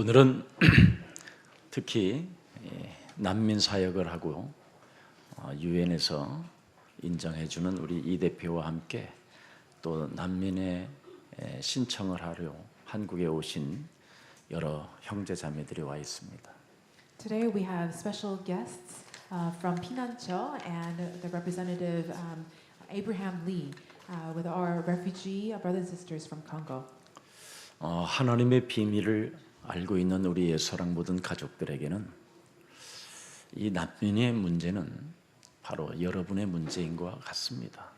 오늘은 특히 난민 사역을 하고 유엔에서 인정해주는 우리 이 대표와 함께 또 난민의 신청을 하려 한국에 오신 여러 형제 자매들이 와 있습니다. Today we have special guests from Pinancho and the representative Abraham Lee with our refugee brothers and sisters from Congo. 하나님의 비밀을 알고 있는 우리 예수랑 모든 가족들에게는 이 난민의 문제는 바로 여러분의 문제인 것 같습니다.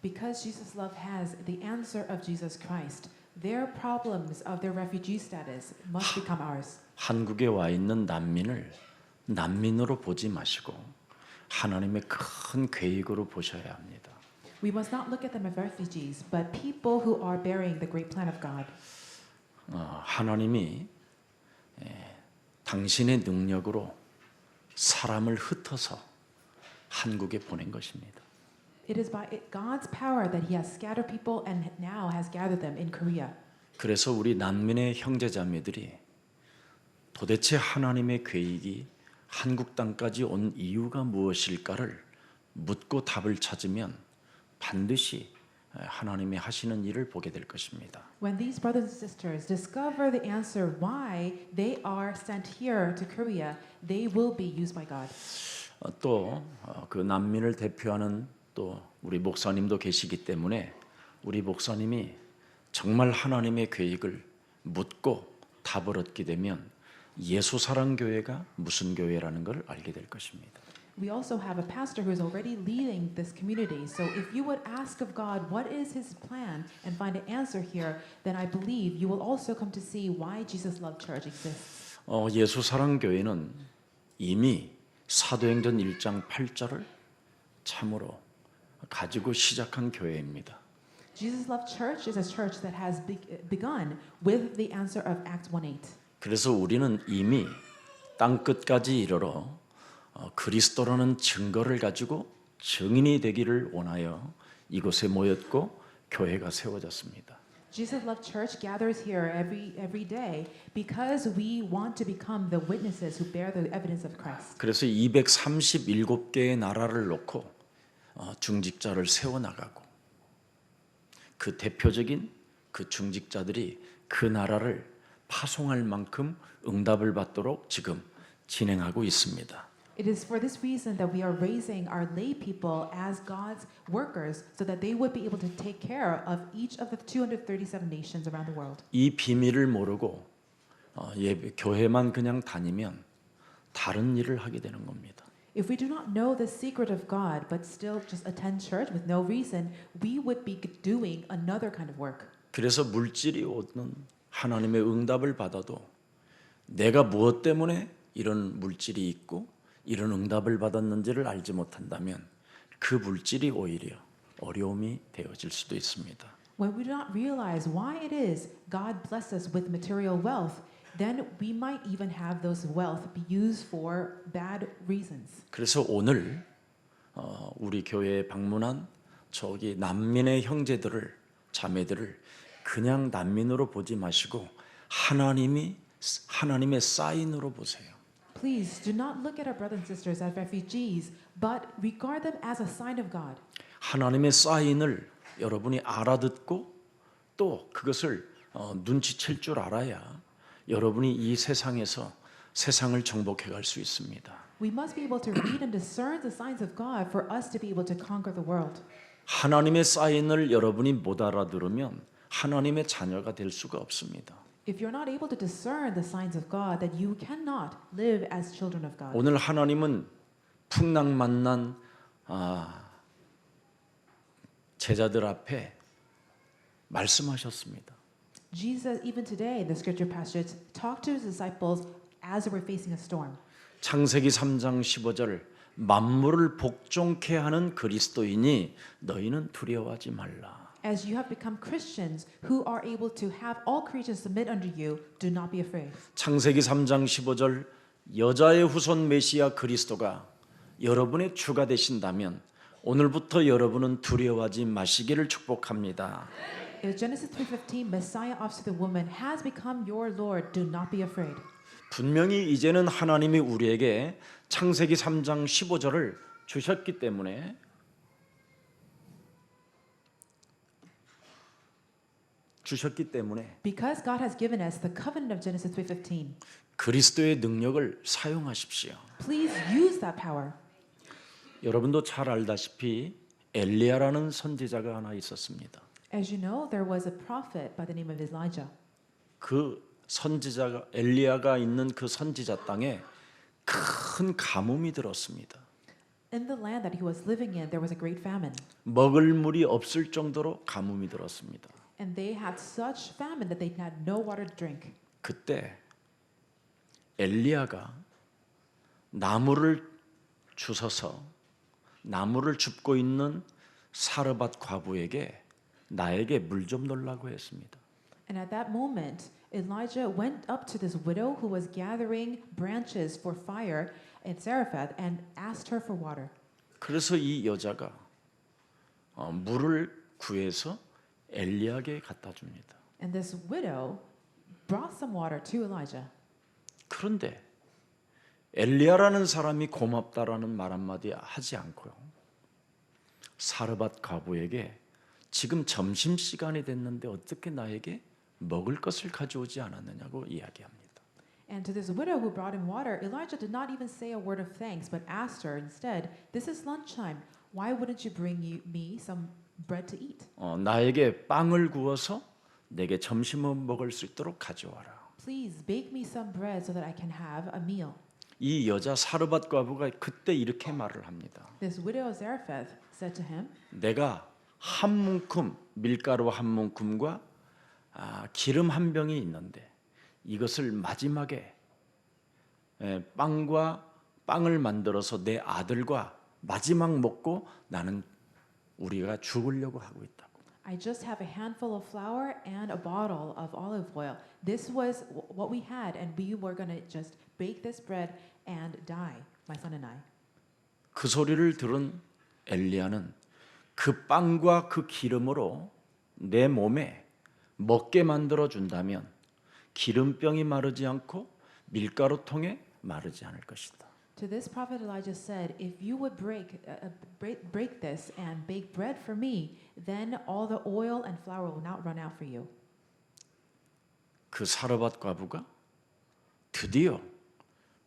Because Jesus' love has the answer of Jesus Christ, their problems of their refugee status must become ours. 한국에 와 있는 난민을 난민으로 보지 마시고 하나님의 큰 계획으로 보셔야 합니다. We must not look at them as refugees, but people who are bearing the great plan of God. 하나님이 당신의 능력으로 사람을 흩어서 한국에 보낸 것입니다. It is by God's power that He has scattered people and now has gathered them in Korea. 그래서 우리 난민의 형제자매들이 도대체 하나님의 계획이 한국 땅까지 온 이유가 무엇일까를 묻고 답을 찾으면 반드시 하나님이 하시는 일을 보게 될 것입니다. When these brothers and sisters discover the answer why they are sent here to Korea, they will be used by God. 또 그 난민을 대표하는 또 우리 목사님도 계시기 때문에 우리 목사님이 정말 하나님의 계획을 묻고 답을 얻게 되면 예수사랑교회가 무슨 교회라는 걸 알게 될 것입니다. We also have a pastor who is already leading this community. So if you would ask of God what is His plan and find an answer here, then I believe you will also come to see why Jesus Love Church exists. 예수사랑교회는 이미 사도행전 1장 8절을 참으로 가지고 시작한 교회입니다. Jesus Love Church is a church that has begun with the answer of Acts 1:8. 그래서 우리는 이미 땅 끝까지 이르러 그리스도라는 증거를 가지고 증인이 되기를 원하여 이곳에 모였고 교회가 세워졌습니다. Jesus Love Church gathers here every day because we want to become the witnesses who bear the evidence of Christ. 그래서 237개의 나라를 놓고 중직자를 세워나가고 그 대표적인 그 중직자들이 그 나라를 파송할 만큼 응답을 받도록 지금 진행하고 있습니다. It is for this reason that we are raising our lay people as God's workers so that they would be able to take care of each of the 237 nations around the world. 이 비밀을 모르고 교회만 그냥 다니면 다른 일을 하게 되는 겁니다. If we do not know the secret of God but still just attend church with no reason, we would be doing another kind of work. 그래서 물질이 오는 하나님의 응답을 받아도 내가 무엇 때문에 이런 물질이 있고 이런 응답을 받았는지를 알지 못한다면 그 물질이 오히려 어려움이 되어질 수도 있습니다. When we do not realize why it is God blesses us with material wealth, then we might even have those wealth be used for bad reasons. 그래서 오늘 우리 교회에 방문한 저기 난민의 형제들을 자매들을 그냥 난민으로 보지 마시고 하나님의 사인으로 보세요. Please do not look at our brothers and sisters as refugees, but regard them as a sign of God. 하나님의 사인을 여러분이 알아듣고 또 그것을 눈치챌 줄 알아야 여러분이 이 세상에서 세상을 정복해 갈 수 있습니다. We must be able to read and discern the signs of God for us to be able to conquer the world. 하나님의 사인을 여러분이 못 알아들으면 하나님의 자녀가 될 수가 없습니다. If you're not able to discern the signs of God, then you cannot live as children of God. 오늘 하나님은 풍랑만난 제자들 앞에 말씀하셨습니다. Jesus, even today, the scripture passage, talked to his disciples as they were facing a storm. 창세기 3장 15절 만물을 복종케 하는 그리스도이니 너희는 두려워하지 말라. As you have become Christians who are able to have all creatures submit unto you, do not be afraid. 창세기 3장 15절 여자의 후손 메시아 그리스도가 여러분의 주가 되신다면 오늘부터 여러분은 두려워하지 마시기를 축복합니다. If Genesis 3:15, Messiah offers to the woman has become your Lord. Do not be afraid. 분명히 이제는 하나님이 우리에게 창세기 3장 15절을 주셨기 때문에 Because God has given us the covenant of Genesis 3:15, 그리스도의 능력을 사용하십시오. please use that power. 여러분도 잘 알다시피 엘리야라는 선지자가 하나 있었습니다. As you know, there was a prophet by the name of Elijah. 그 선지자가 엘리야가 있는 그 선지자 땅에 큰 가뭄이 들었습니다. In the land that he was living in, there was a great famine, 먹을 물이 없을 정도로 가뭄이 들었습니다. and they had such famine that they had no water to drink. 그때 엘리야가 나무를 주워서 나무를 줍고 있는 사르밧 과부에게 나에게 물 좀 넣으라고 했습니다. And at that moment, Elijah went up to this widow who was gathering branches for fire in Zarephath and asked her for water. 그래서 이 여자가 물을 구해서 엘리야에게 갖다 줍니다. And this widow brought some water to Elijah. 그런데 엘리야라는 사람이 고맙다라는 말 한마디 하지 않고요. 사르밧 과부에게 지금 점심시간이 됐는데 어떻게 나에게 먹을 것을 가져오지 않았느냐고 이야기합니다. And to this widow who brought him water, Elijah did not even say a word of thanks, but asked her instead, "This is lunchtime. Why wouldn't you bring me some bread to eat? 나에게 빵을 구워서 내게 점심을 먹을 수 있도록 가져와라. Please bake me some bread so that I can have a meal." 이 여자 사르밧 과부가 그때 이렇게 말을 합니다. This widow of Zarephath said to him, 내가 한 문큼 밀가루 한 문큼과 기름 한 병이 있는데 이것을 마지막에 빵을 만들어서 내 아들과 마지막 먹고 나는 우리가 죽으려고 하고 있다고. "I just have a handful of flour and a bottle of olive oil. This was what we had, and we were going to just bake this bread and die, my son and I." 그 소리를 들은 엘리야는 그 빵과 그 기름으로 내 몸에 먹게 만들어 준다면 기름병이 마르지 않고 밀가루통에 마르지 않을 것이다. To this prophet Elijah said, "If you would break this and bake bread for me, then all the oil and flour will not run out for you." 그 사르밧 과부가 드디어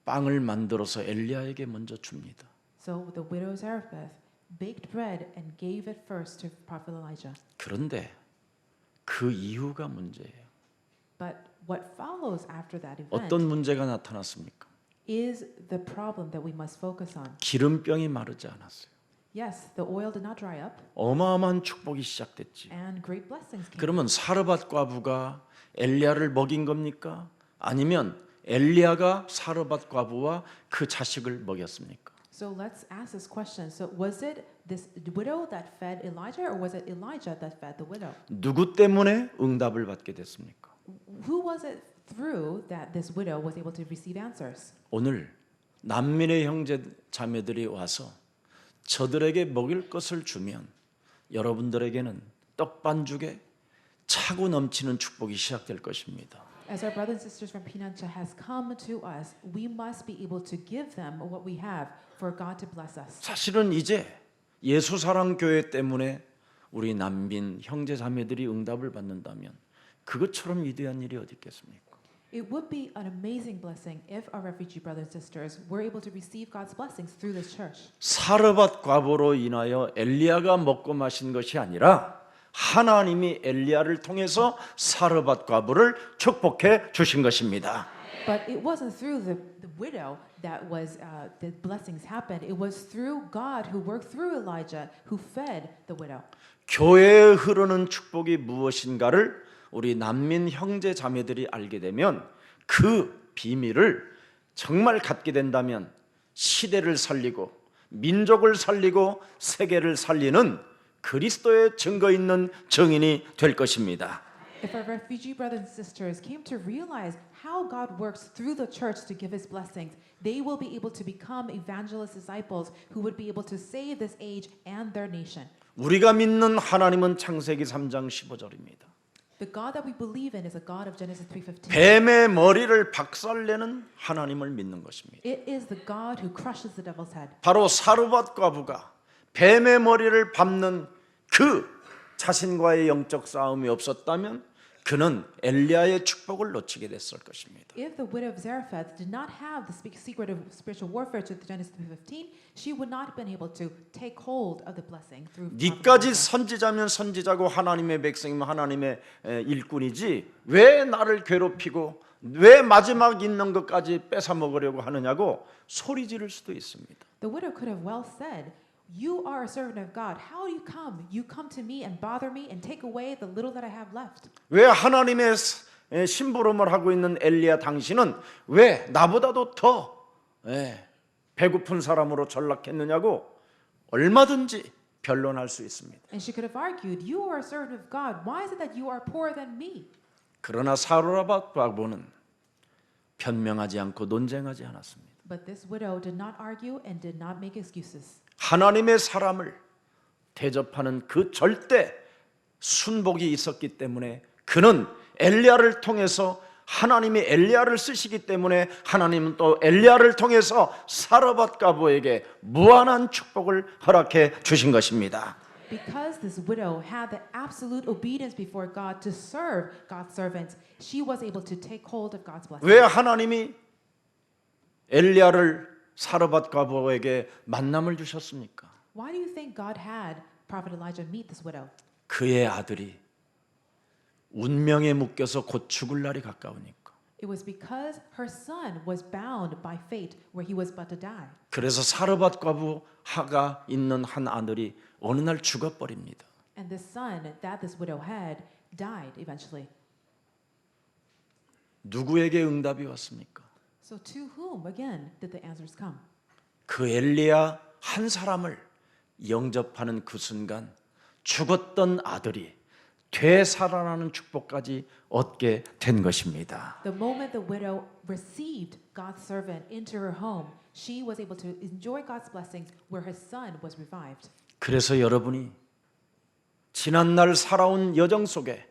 빵을 만들어서 엘리야에게 먼저 줍니다. So the widow of Zarephath baked bread and gave it first to prophet Elijah. 그런데 그 이유가 문제예요. But what follows after that event 어떤 문제가 나타났습니까? is the problem that we must focus on. 기름병이 마르지 않았어요. Yes, the oil did not dry up, 어마어마한 축복이 시작됐지. and great blessings came. 그러면 사르밧 과부가 엘리야를 먹인 겁니까? 아니면 엘리야가 사르밧 과부와 그 자식을 먹였습니까? So let's ask this question. So was it this widow that fed Elijah, or was it Elijah that fed the widow? 누구 때문에 응답을 받게 됐습니까? Who was it through that this widow was able to receive answers? 오늘 난민의 형제 자매들이 와서 저들에게 먹일 것을 주면 여러분들에게는 떡반죽에 차고 넘치는 축복이 시작될 것입니다. As our brothers and sisters from Pinancha has come to us, we must be able to give them what we have for God to bless us. 사실은 이제 예수사랑교회 때문에 우리 난민 형제 자매들이 응답을 받는다면 그것처럼 위대한 일이 어디 있겠습니까? It would be an amazing blessing if our refugee brothers and sisters were able to receive God's blessings through this church. 사르밧 과부로 인하여 엘리야가 먹고 마신 것이 아니라 하나님이 엘리야를 통해서 사르밧 과부를 축복해 주신 것입니다. But it wasn't through the widow that was the blessings happened. It was through God who worked through Elijah who fed the widow. 교회에 흐르는 축복이 무엇인가를 우리 난민 형제 자매들이 알게 되면 그 비밀을 정말 갖게 된다면 시대를 살리고 민족을 살리고 세계를 살리는 그리스도의 증거 있는 증인이 될 것입니다. If our refugee brothers and sisters came to realize how God works through the church to give his blessings, they will be able to become evangelist disciples who would be able to save this age and their nation. 우리가 믿는 하나님은 창세기 3장 15절입니다. The God that we believe in is a God of Genesis 3:15. 뱀의 머리를 박살내는 하나님을 믿는 것입니다. It is the God who crushes the devil's head. 바로 사르밧 과부가 뱀의 머리를 밟는 그 자신과의 영적 싸움이 없었다면 그는 엘리야의 축복을 놓치게 됐을 것입니다. If the widow of Zarephath did not have the secret of spiritual warfare to the Genesis 3:15, she would not have been able to take hold of the blessing through. 니까지 선지자면 선지자고 하나님의 백성이면 하나님의 일꾼이지 왜 나를 괴롭히고 왜 마지막 있는 것까지 뺏어 먹으려고 하느냐고 소리 지를 수도 있습니다. The widow could have well said, "You are a servant of God. How do you come? You come to me and bother me and take away the little that I have left." 왜 하나님의 심부름을 하고 있는 엘리야 당신은 왜 나보다도 더 배고픈 사람으로 전락했느냐고 얼마든지 변론할 수 있습니다. And she could have argued, "You are a servant of God. Why is it that you are poorer than me?" 그러나 사르밧 과부는 변명하지 않고 논쟁하지 않았습니다. But this widow did not argue and did not make excuses. 하나님의 사람을 대접하는 그 절대 순복이 있었기 때문에 그는 엘리야를 통해서 하나님이 엘리야를 쓰시기 때문에 하나님은 또 엘리야를 통해서 사르밧 과부에게 무한한 축복을 허락해 주신 것입니다. Because this widow had the absolute obedience before God to serve God's servants, she was able to take hold of God's blessing. 왜 하나님이 엘리야를 사르밧 과부에게 만남을 주셨습니까? Why do you think God had Prophet Elijah meet this widow? 그의 아들이 운명에 묶여서 곧 죽을 날이 가까우니까. It was because her son was bound by fate where he was about to die. 그래서 사르밧 과부 하가 있는 한 아들이 어느 날 죽어버립니다. And the son that this widow had died eventually. 누구에게 응답이 왔습니까? So to whom again did the answers come? 그 엘리야 한 사람을 영접하는 그 순간 죽었던 아들이 되살아나는 축복까지 얻게 된 것입니다. The moment the widow received God's servant into her home, she was able to enjoy God's blessings where her son was revived. 그래서 여러분이 지난날 살아온 여정 속에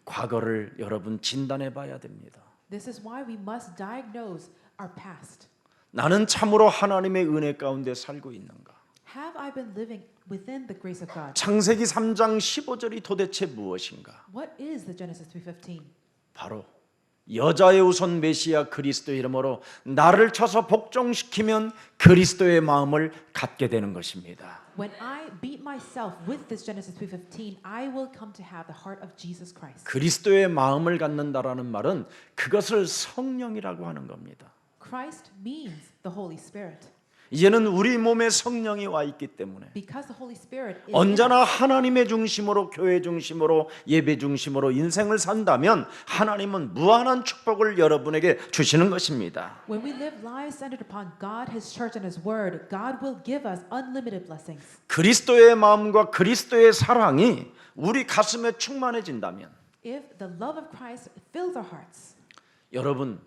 과거를 여러분 진단해 봐야 됩니다. This is why we must diagnose our past. 나는 참으로 하나님의 은혜 가운데 살고 있는가? Have I been living within the grace of God? 창세기 3장 15절이 도대체 무엇인가? What is the Genesis 3:15? 바로 여자의 우선 메시아 그리스도 이름으로 나를 쳐서 복종시키면 그리스도의 마음을 갖게 되는 것입니다. When I beat myself with this Genesis 3:15, I will come to have the heart of Jesus Christ. 그리스도의 마음을 갖는다라는 말은 그것을 성령이라고 하는 겁니다. Christ means the Holy Spirit. 이제는 우리 몸에 성령이 와 있기 때문에 Because the Holy Spirit is in 언제나 us, 하나님의 중심으로 교회 중심으로 예배 중심으로 인생을 산다면 하나님은 무한한 축복을 여러분에게 주시는 것입니다. when we live lives centered upon God, His church, and His Word, God will give us unlimited blessings. 그리스도의 마음과 그리스도의 사랑이 우리 가슴에 충만해진다면 If the love of Christ fills our hearts, 여러분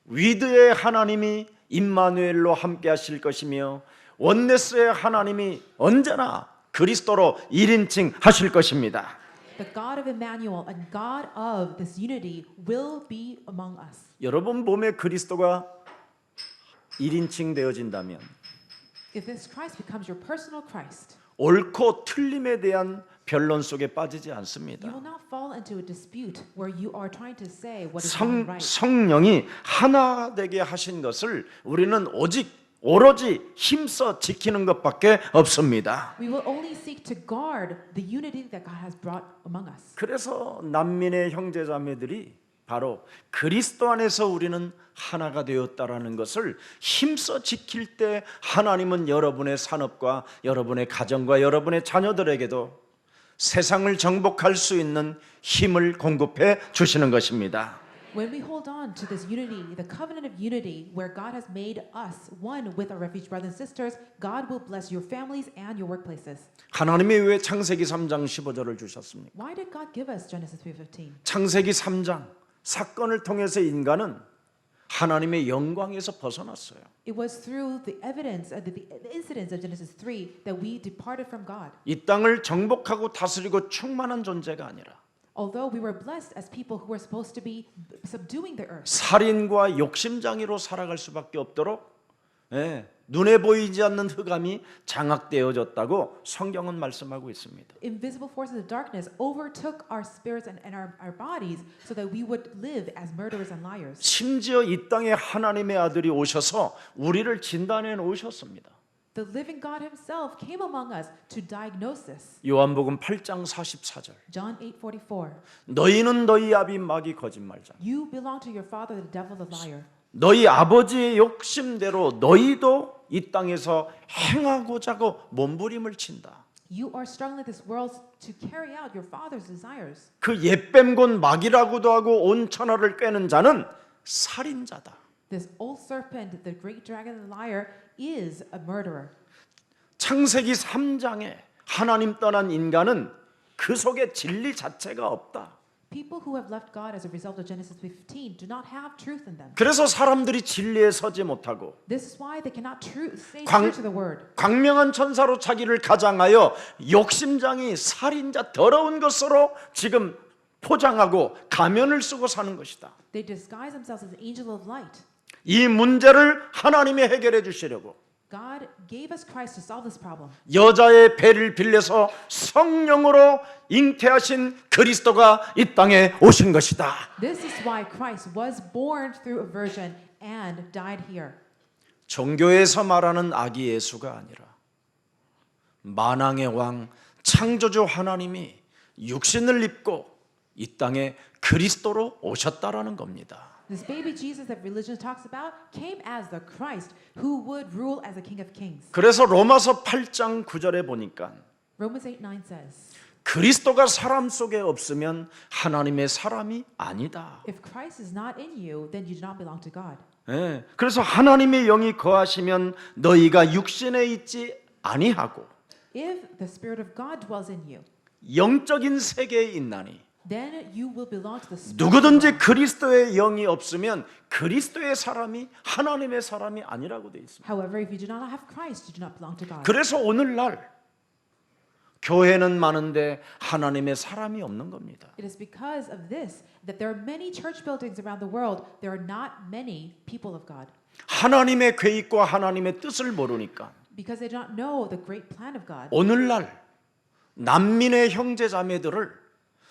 위드의 하나님이 임마누엘로 함께 하실 것이며 원네스의 하나님이 언제나 그리스도로 1인칭 하실 것입니다. the God of Emmanuel and God of this unity will be among us. 여러분 몸에 그리스도가 1인칭 되어진다면 If this Christ becomes your personal Christ, 옳고 틀림에 대한 변론 속에 빠지지 you 않습니다. will not fall into a dispute where you are trying to say what is wrong and right. 성령이 하나 되게 하신 것을 우리는 오로지 힘써 지키는 것밖에 없습니다. We will only seek to guard the unity that God has brought among us. 그래서 난민의 형제자매들이 바로 그리스도 안에서 우리는 하나가 되었다라는 것을 힘써 지킬 때 하나님은 여러분의 산업과 여러분의 가정과 여러분의 자녀들에게도 세상을 정복할 수 있는 힘을 공급해 주시는 것입니다. When we hold on to this unity, the covenant of unity, where God has made us one with our refuge brothers and sisters, God will bless your families and your workplaces. 하나님이 왜 창세기 3장 15절을 주셨습니까? Why did God give us Genesis 3:15? 창세기 3장 사건을 통해서 인간은 하나님의 영광에서 벗어났어요. It was through the evidence, the incidents of Genesis 3 that we departed from God. 이 땅을 정복하고 다스리고 충만한 존재가 아니라 Although we were blessed as people who were supposed to be subduing the earth, 살인과 욕심장애로 살아갈 수밖에 없도록 눈에 보이지 않는 흑암이 장악되어졌다고 성경은 말씀하고 있습니다. invisible forces of darkness overtook our spirits and our bodies so that we would live as murderers and liars. 심지어 이 땅에 하나님의 아들이 오셔서 우리를 진단해 놓으셨습니다. The living God himself came among us to diagnose this. 요한복음 8장 44절. John 8:44. 너희는 너희 아비 마귀 거짓말자. You belong to your father, the devil, the liar. 너희 아버지의 욕심대로 너희도 이 땅에서 행하고자고 몸부림을 친다. You are struggling in this world to carry out your father's desires. 그 옛뱀곤 마귀라고도 하고 온 천하를 꿰는 자는 살인자다. This old serpent, the great dragon, the liar, is a murderer. 창세기 3장에 하나님 떠난 인간은 그 속에 진리 자체가 없다. People who have left God as a result of Genesis 15 do not have truth in them. 그래서 사람들이 진리에 서지 못하고 This is why they cannot stay 광- true to the word. 광명한 천사로 자기를 가장하여 욕심장이 살인자 더러운 것으로 지금 포장하고 가면을 쓰고 사는 것이다. They disguise themselves as an angel of light. 이 문제를 하나님이 해결해 주시려고 God gave us Christ to solve this problem. 여자의 배를 빌려서 성령으로 잉태하신 그리스도가 이 땅에 오신 것이다. This is why Christ was born through a virgin and died here. 종교에서 말하는 아기 예수가 아니라 만왕의 왕 창조주 하나님이 육신을 입고 이 땅에 그리스도로 오셨다라는 겁니다. This baby Jesus that religion talks about came as the Christ who would rule as a King of Kings. 그래서 로마서 8장 9절에 보니까 Romans 8:9 says, 그리스도가 사람 속에 없으면 하나님의 사람이 아니다. if Christ is not in you, then you do not belong to God. 그래서 하나님의 영이 거하시면 너희가 육신에 있지 아니하고 If the Spirit of God dwells in you, 영적인 세계에 있나니 then you will belong to the Spirit. 누구든지 그리스도의 영이 없으면 그리스도의 사람이 하나님의 사람이 아니라고 되어 있습니다. However, if you do not have Christ, you do not belong to God. 그래서 오늘날 교회는 많은데 하나님의 사람이 없는 겁니다. It is because of this that there are many church buildings around the world. There are not many people of God. 하나님의 계획과 하나님의 뜻을 모르니까 Because they do not know the great plan of God. 오늘날 난민의 형제 자매들을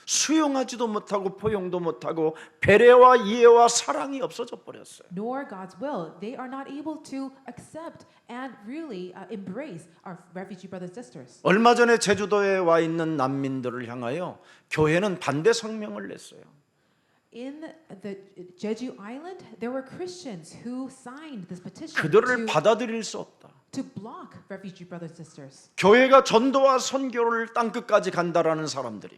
수용하지도 못하고 포용도 못하고 배려와 이해와 사랑이 없어져 버렸어요. Nor God's will. They are not able to accept and really embrace our refugee brothers and sisters. 얼마 전에 제주도에 와 있는 난민들을 향하여 교회는 반대 성명을 냈어요. In the Jeju Island, there were Christians who signed this petition 그들을 받아들일 수 없다. to block refugee brothers and sisters. 교회가 전도와 선교를 땅끝까지 간다라는 사람들이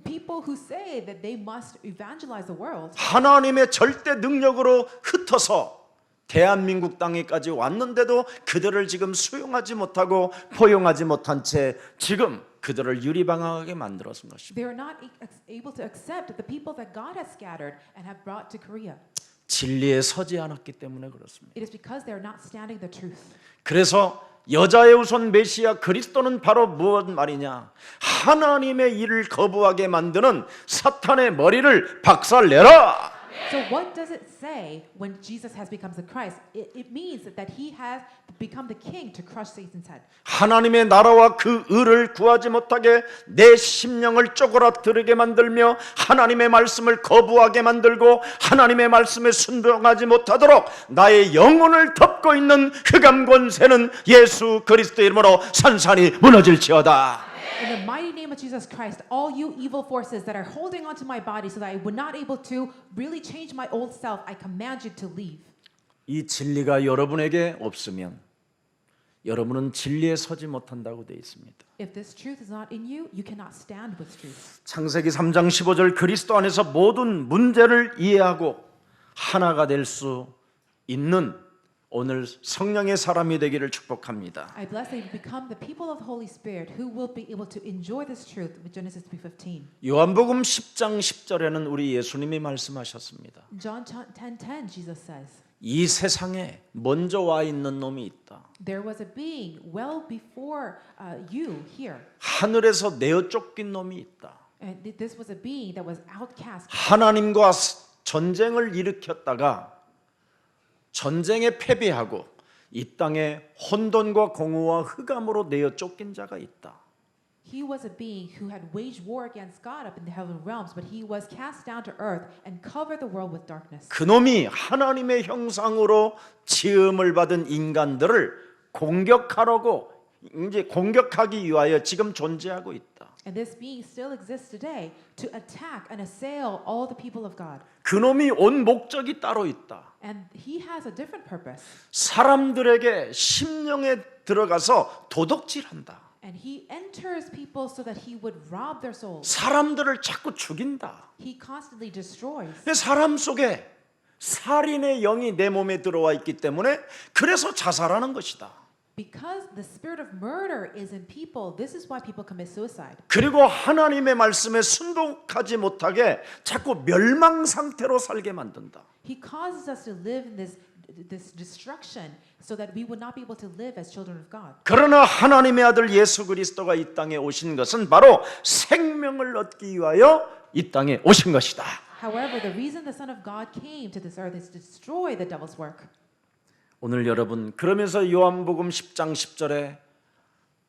People who say that they must evangelize the world 하나님의 절대 능력으로 흩어서 대한민국 땅에까지 왔는데도 그들을 지금 수용하지 못하고 포용하지 못한 채 지금 그들을 유리방황하게 만들었던 것입니다. they are not able to accept the people that God has scattered and have brought to Korea. 진리에 서지 않았기 때문에 그렇습니다. It is because they are not standing the truth. 그래서 여자의 우선 메시아 그리스도는 바로 무엇 말이냐? 하나님의 일을 거부하게 만드는 사탄의 머리를 박살내라. So what does it say when Jesus has become the Christ? It means that he has become the king to crush Satan's head. 하나님의 나라와 그 의를 구하지 못하게 내 심령을 쪼그라뜨리게 만들며 하나님의 말씀을 거부하게 만들고 하나님의 말씀에 순종하지 못하도록 나의 영혼을 덮고 있는 흑암 권세는 예수 그리스도 이름으로 산산이 무너질지어다. In the mighty name of Jesus Christ, all you evil forces that are holding onto my body so that I would not able to really change my old self, I command you to leave. 이 진리가 여러분에게 없으면 여러분은 진리에 서지 못한다고 되어 있습니다. If this truth is not in you, you cannot stand with truth. 창세기 3장 15절 그리스도 안에서 모든 문제를 이해하고 하나가 될 수 있는 오늘 성령의 사람이 되기를 축복합니다. I bless that you become the people of the Holy Spirit who will be able to enjoy this truth with Genesis 3:15. 요한복음 10장 10절에는 우리 예수님이 말씀하셨습니다. John 10:10 Jesus says, 이 세상에 먼저 와 있는 놈이 있다. there was a being well before you here. 하늘에서 내어 쫓긴 놈이 있다. And this was a being that was outcast. 하나님과 전쟁을 일으켰다가 전쟁에 패배하고 이 땅에 혼돈과 공허와 흑암으로 내어 쫓긴 자가 있다. He was a being who had waged war against God up in the heavenly realms, but he was cast down to earth and covered the world with darkness. 그놈이 하나님의 형상으로 지음을 받은 인간들을 공격하려고 이제 공격하기 위하여 지금 존재하고 있다. And this being still exists today to attack and assail all the people of God. 그놈이 온 목적이 따로 있다. And he has a different purpose. 사람들에게 심령에 들어가서 도둑질한다. And he enters people so that he would rob their souls. 사람들을 자꾸 죽인다. He constantly destroys. 사람 속에 살인의 영이 내 몸에 들어와 있기 때문에 그래서 자살하는 것이다. Because the spirit of murder is in people, this is why people commit suicide. 그리고 하나님의 말씀에 순종하지 못하게 자꾸 멸망 상태로 살게 만든다. He causes us to live in this destruction so that we would not be able to live as children of God. 그러나 하나님의 아들 예수 그리스도가 이 땅에 오신 것은 바로 생명을 얻기 위하여 이 땅에 오신 것이다. However, the reason the Son of God came to this earth is to destroy the devil's work. 오늘 여러분 그러면서 요한복음 10장 10절에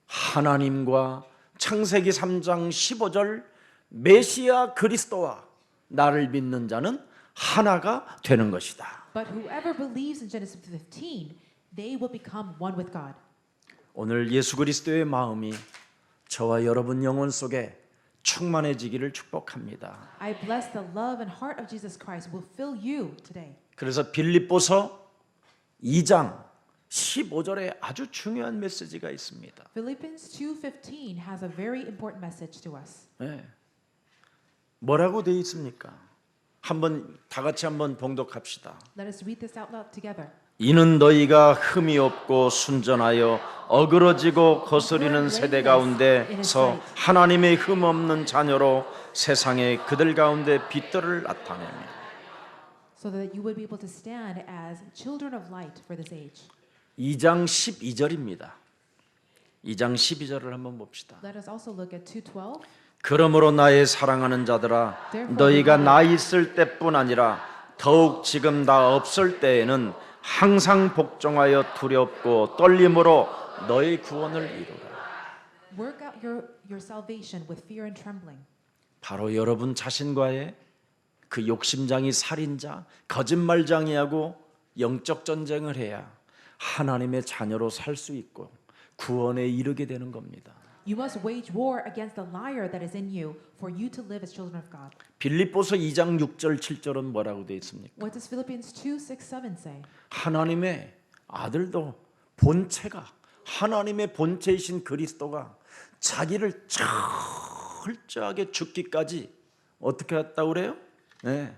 하나님과 창세기 3장 15절 메시아 그리스도와 나를 믿는 자는 하나가 되는 것이다. But whoever believes in Genesis 15, they will become one with God. 오늘 예수 그리스도의 마음이 저와 여러분 영혼 속에 충만해지기를 축복합니다. I bless the love and heart of Jesus Christ will fill you today. 그래서 빌립보서 2장 15절에 아주 중요한 메시지가 있습니다. Philippians 2:15 has a very important message to us. 네. 뭐라고 되어 있습니까? 한번 다 같이 한번 봉독합시다. Let us read this out loud together. 이는 너희가 흠이 없고 순전하여 어그러지고 거스리는 세대 가운데서 하나님의 흠 없는 자녀로 세상에 그들 가운데 빛들을 나타내며 So that you would be able to stand as children of light for this age. 2장 12절입니다. 2장 12절을 한번 봅시다. Let us also look at 2:12. 그러므로 나의 사랑하는 자들아 너희가 나 있을 때뿐 아니라 더욱 지금 나 없을 때에는 항상 복종하여 두렵고 떨림으로 너희 구원을 이루라. Work out your salvation with fear and trembling. 바로 여러분 자신과의 그 욕심장이 살인자, 거짓말장이하고 영적 전쟁을 해야 하나님의 자녀로 살 수 있고 구원에 이르게 되는 겁니다. You must wage war against the liar that is in you for you to live as children of God. 빌립보서 2장 6절 7절은 뭐라고 되어 있습니까? What does Philippians 2:6-7 say? 하나님의 아들도 본체가 하나님의 본체이신 그리스도가 자기를 철저하게 죽기까지 어떻게 했다고 그래요? 네.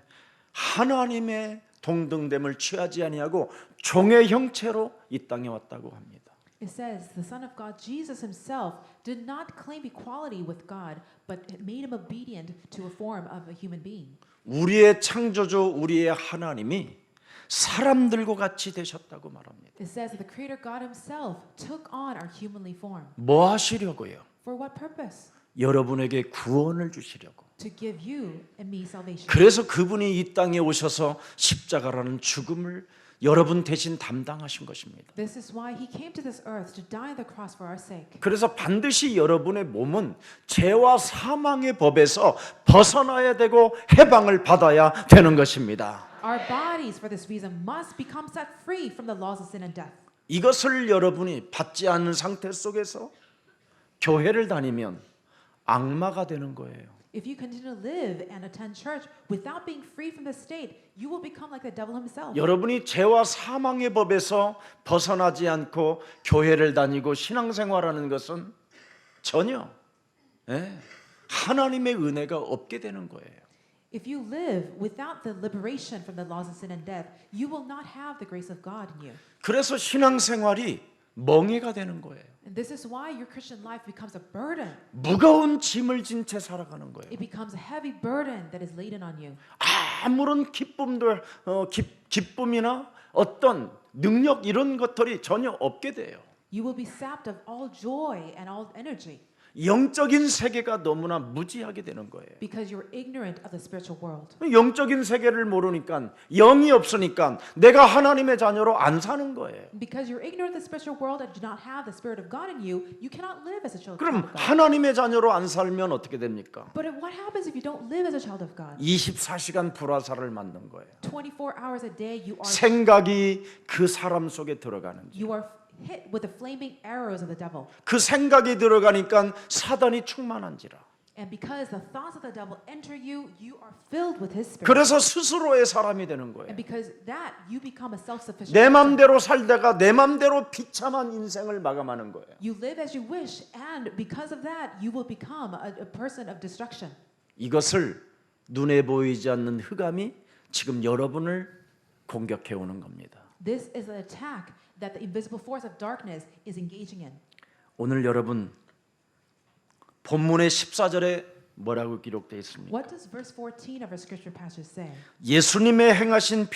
하나님의 동등됨을 취하지 아니하고 종의 형체로 이 땅에 왔다고 합니다. It says the Son of God, Jesus himself, did not claim equality with God, but made him obedient to a form of a human being. 우리의 창조주 우리의 하나님이 사람들과 같이 되셨다고 말합니다. It says that the Creator God himself took on our humanly form. 뭐 하시려고요? For what purpose? 여러분에게 구원을 주시려고. To give you and me salvation. 그래서 그분이 이 땅에 오셔서 십자가라는 죽음을 여러분 대신 담당하신 것입니다. This is why he came to this earth to die on the cross for our sake. 그래서 반드시 여러분의 몸은 죄와 사망의 법에서 벗어나야 되고 해방을 받아야 되는 것입니다. Our bodies, for this reason, must become set free from the laws of sin and death. 이것을 여러분이 받지 않는 상태 속에서 교회를 다니면 악마가 되는 거예요. If you continue to live and attend church without being free from the state, you will become like the devil himself. 여러분이 죄와 사망의 법에서 벗어나지 않고 교회를 다니고 신앙생활하는 것은 전혀 하나님의 은혜가 없게 되는 거예요. If you live without the liberation from the laws of sin and death, you will not have the grace of God in you. 그래서 신앙생활이 멍해가 되는 거예요. And this is why your Christian life becomes a burden. 무거운 짐을 진 채 살아가는 거예요. It becomes a heavy burden that is laden on you. 아무런 기쁨이나 어떤 능력 이런 것들이 전혀 없게 돼요. You will be sapped of all joy and all energy 영적인 세계가 너무나 무지하게 되는 거예요. because you're ignorant of the spiritual world. 영적인 세계를 모르니까 영이 없으니까 내가 하나님의 자녀로 안 사는 거예요. Because you're ignorant of the spiritual world and do not have the spirit of God in you, you cannot live as a child 그럼 of God. 하나님의 자녀로 안 살면 어떻게 됩니까? But what happens if you don't live as a child of God? 24시간 불화살을 맞는 거예요. 24 hours a day 생각이 그 사람 속에 들어가는 거예요. you are hit with the flaming arrows of the devil. 그 생각이 들어가니까 사단이 충만한지라. And because the thoughts of the devil enter you, you are filled with his spirit. 그래서 스스로의 사람이 되는 거예요. And because that, you become a self-sufficient 내 person. 맘대로 살다가 내 맘대로 비참한 인생을 마감하는 거예요. You live as you wish, and because of that, you will become a person of destruction. 이것을 눈에 보이지 않는 흑암이 지금 여러분을 공격해 오는 겁니다. This is an attack that the invisible force of darkness is engaging in. 오늘 여러분 본문의 14절에 뭐라고 기록되어 있습니까? What does verse 14 of our scripture passage say? 예수님의 행하신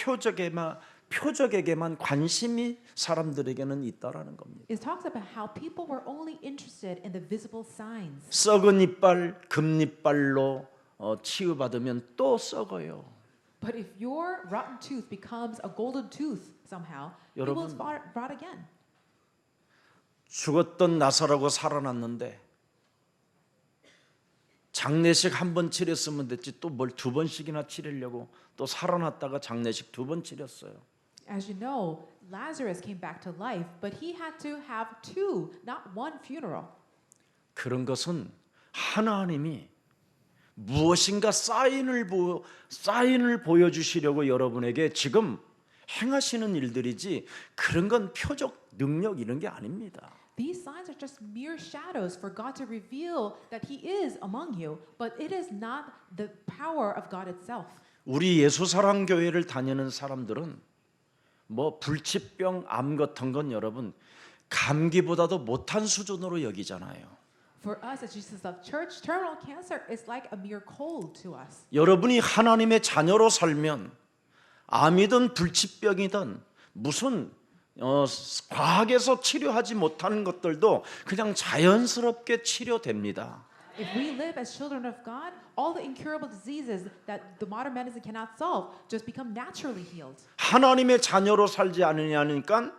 표적에게만 관심이 사람들에게는 있다라는 겁니다. It talks about how people were only interested in the visible signs. 썩은 이빨, 금이빨로 치유받으면 또 썩어요. But if your rotten tooth becomes a golden tooth somehow, it will 여러분, rot again. 죽었던 나사로가 살아났는데 장례식 한 번 치렀으면 됐지 또 뭘 두 번씩이나 치르려고 또 살아났다가 장례식 두 번 치렀어요. As you know, Lazarus came back to life, but he had to have two, not one funeral. 그런 것은 하나님이 무엇인가 사인을 보여주시려고 여러분에게 지금 행하시는 일들이지 그런 건 표적 능력 이런 게 아닙니다. These signs are just mere shadows for God to reveal that He is among you, but it is not the power of God itself. 우리 예수사랑교회를 다니는 사람들은 뭐 불치병, 암 같은 건 여러분 감기보다도 못한 수준으로 여기잖아요. For us as Jesus Love Church, terminal cancer is like a mere cold to us. 여러분이 하나님의 자녀로 살면 암이든 불치병이든 무슨 과학에서 치료하지 못하는 것들도 그냥 자연스럽게 치료됩니다. If we live as children of God, all the incurable diseases that the modern medicine cannot solve just become naturally healed. 하나님의 자녀로 살지 않으냐니까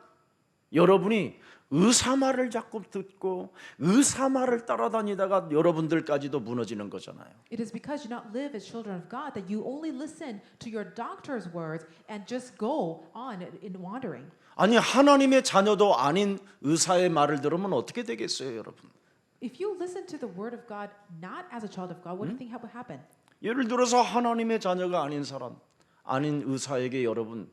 여러분이 의사 말을 자꾸 듣고 의사 말을 따라다니다가 여러분들까지도 무너지는 거잖아요. It is because you not live as children of God that you only listen to your doctor's words and just go on in wandering. 아니 하나님의 자녀도 아닌 의사의 말을 들으면 어떻게 되겠어요, 여러분? If you listen to the word of God not as a child of God, what do you think will happen? 예를 들어서 하나님의 자녀가 아닌 사람, 아닌 의사에게 여러분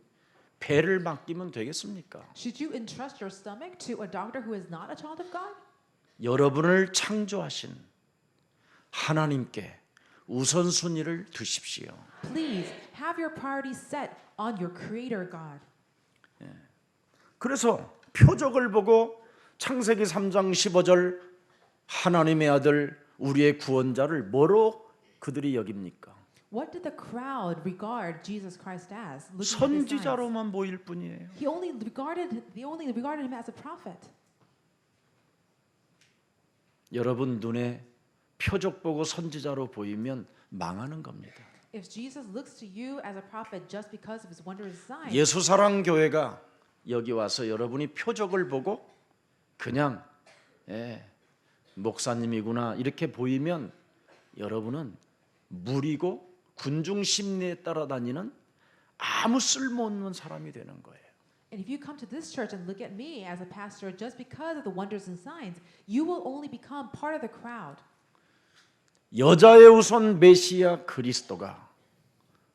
배를 맡기면 되겠습니까? Should you entrust your stomach to a doctor who is not a child of God? 여러분을 창조하신 하나님께 우선순위를 두십시오. Please have your priorities set on your Creator God. 그래서 표적을 보고 창세기 3장 15절 하나님의 아들 우리의 구원자를 뭐로 그들이 여깁니까? What did the crowd regard Jesus Christ as? Looking at his signs. 선지자로만 보일 뿐이에요. They only regarded him as a prophet. 여러분 눈에 표적 보고 선지자로 보이면 망하는 겁니다. If Jesus looks to you as a prophet just because of his wondrous signs, 예수사랑 교회가 여기 와서 여러분이 표적을 보고 그냥 목사님이구나 이렇게 보이면 여러분은 무리고 군중 심리에 따라다니는 아무 쓸모없는 사람이 되는 거예요. and if you come to this church and look at me as a pastor just because of the wonders and signs, you will only become part of the crowd. 여자의 우선 메시아 그리스도가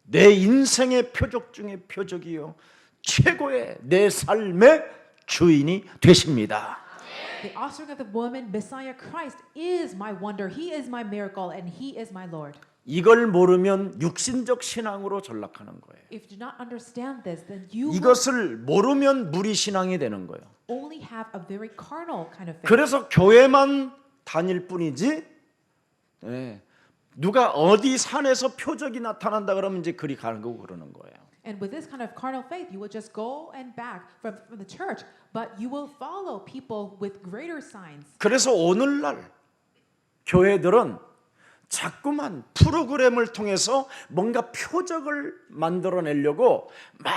내 인생의 표적 중에 표적이요 최고의 내 삶의 주인이 되십니다. The offspring of the woman, Messiah Christ, is my wonder. He is my miracle, and He is my Lord. 이걸 모르면 육신적 신앙으로 전락하는 거예요. If you do not understand this, then you will 이것을 모르면 무리 신앙이 되는 거예요. only have a very carnal kind of faith. 그래서 교회만 다닐 뿐이지, 예, 누가 어디 산에서 표적이 나타난다 그러면 이제 그리 가는 거고 그러는 거예요. And with this kind of carnal faith, you will just go and back from the church, but you will follow people with greater signs. 그래서 오늘날 교회들은 자꾸만 프로그램을 통해서 뭔가 표적을 만들어내려고 막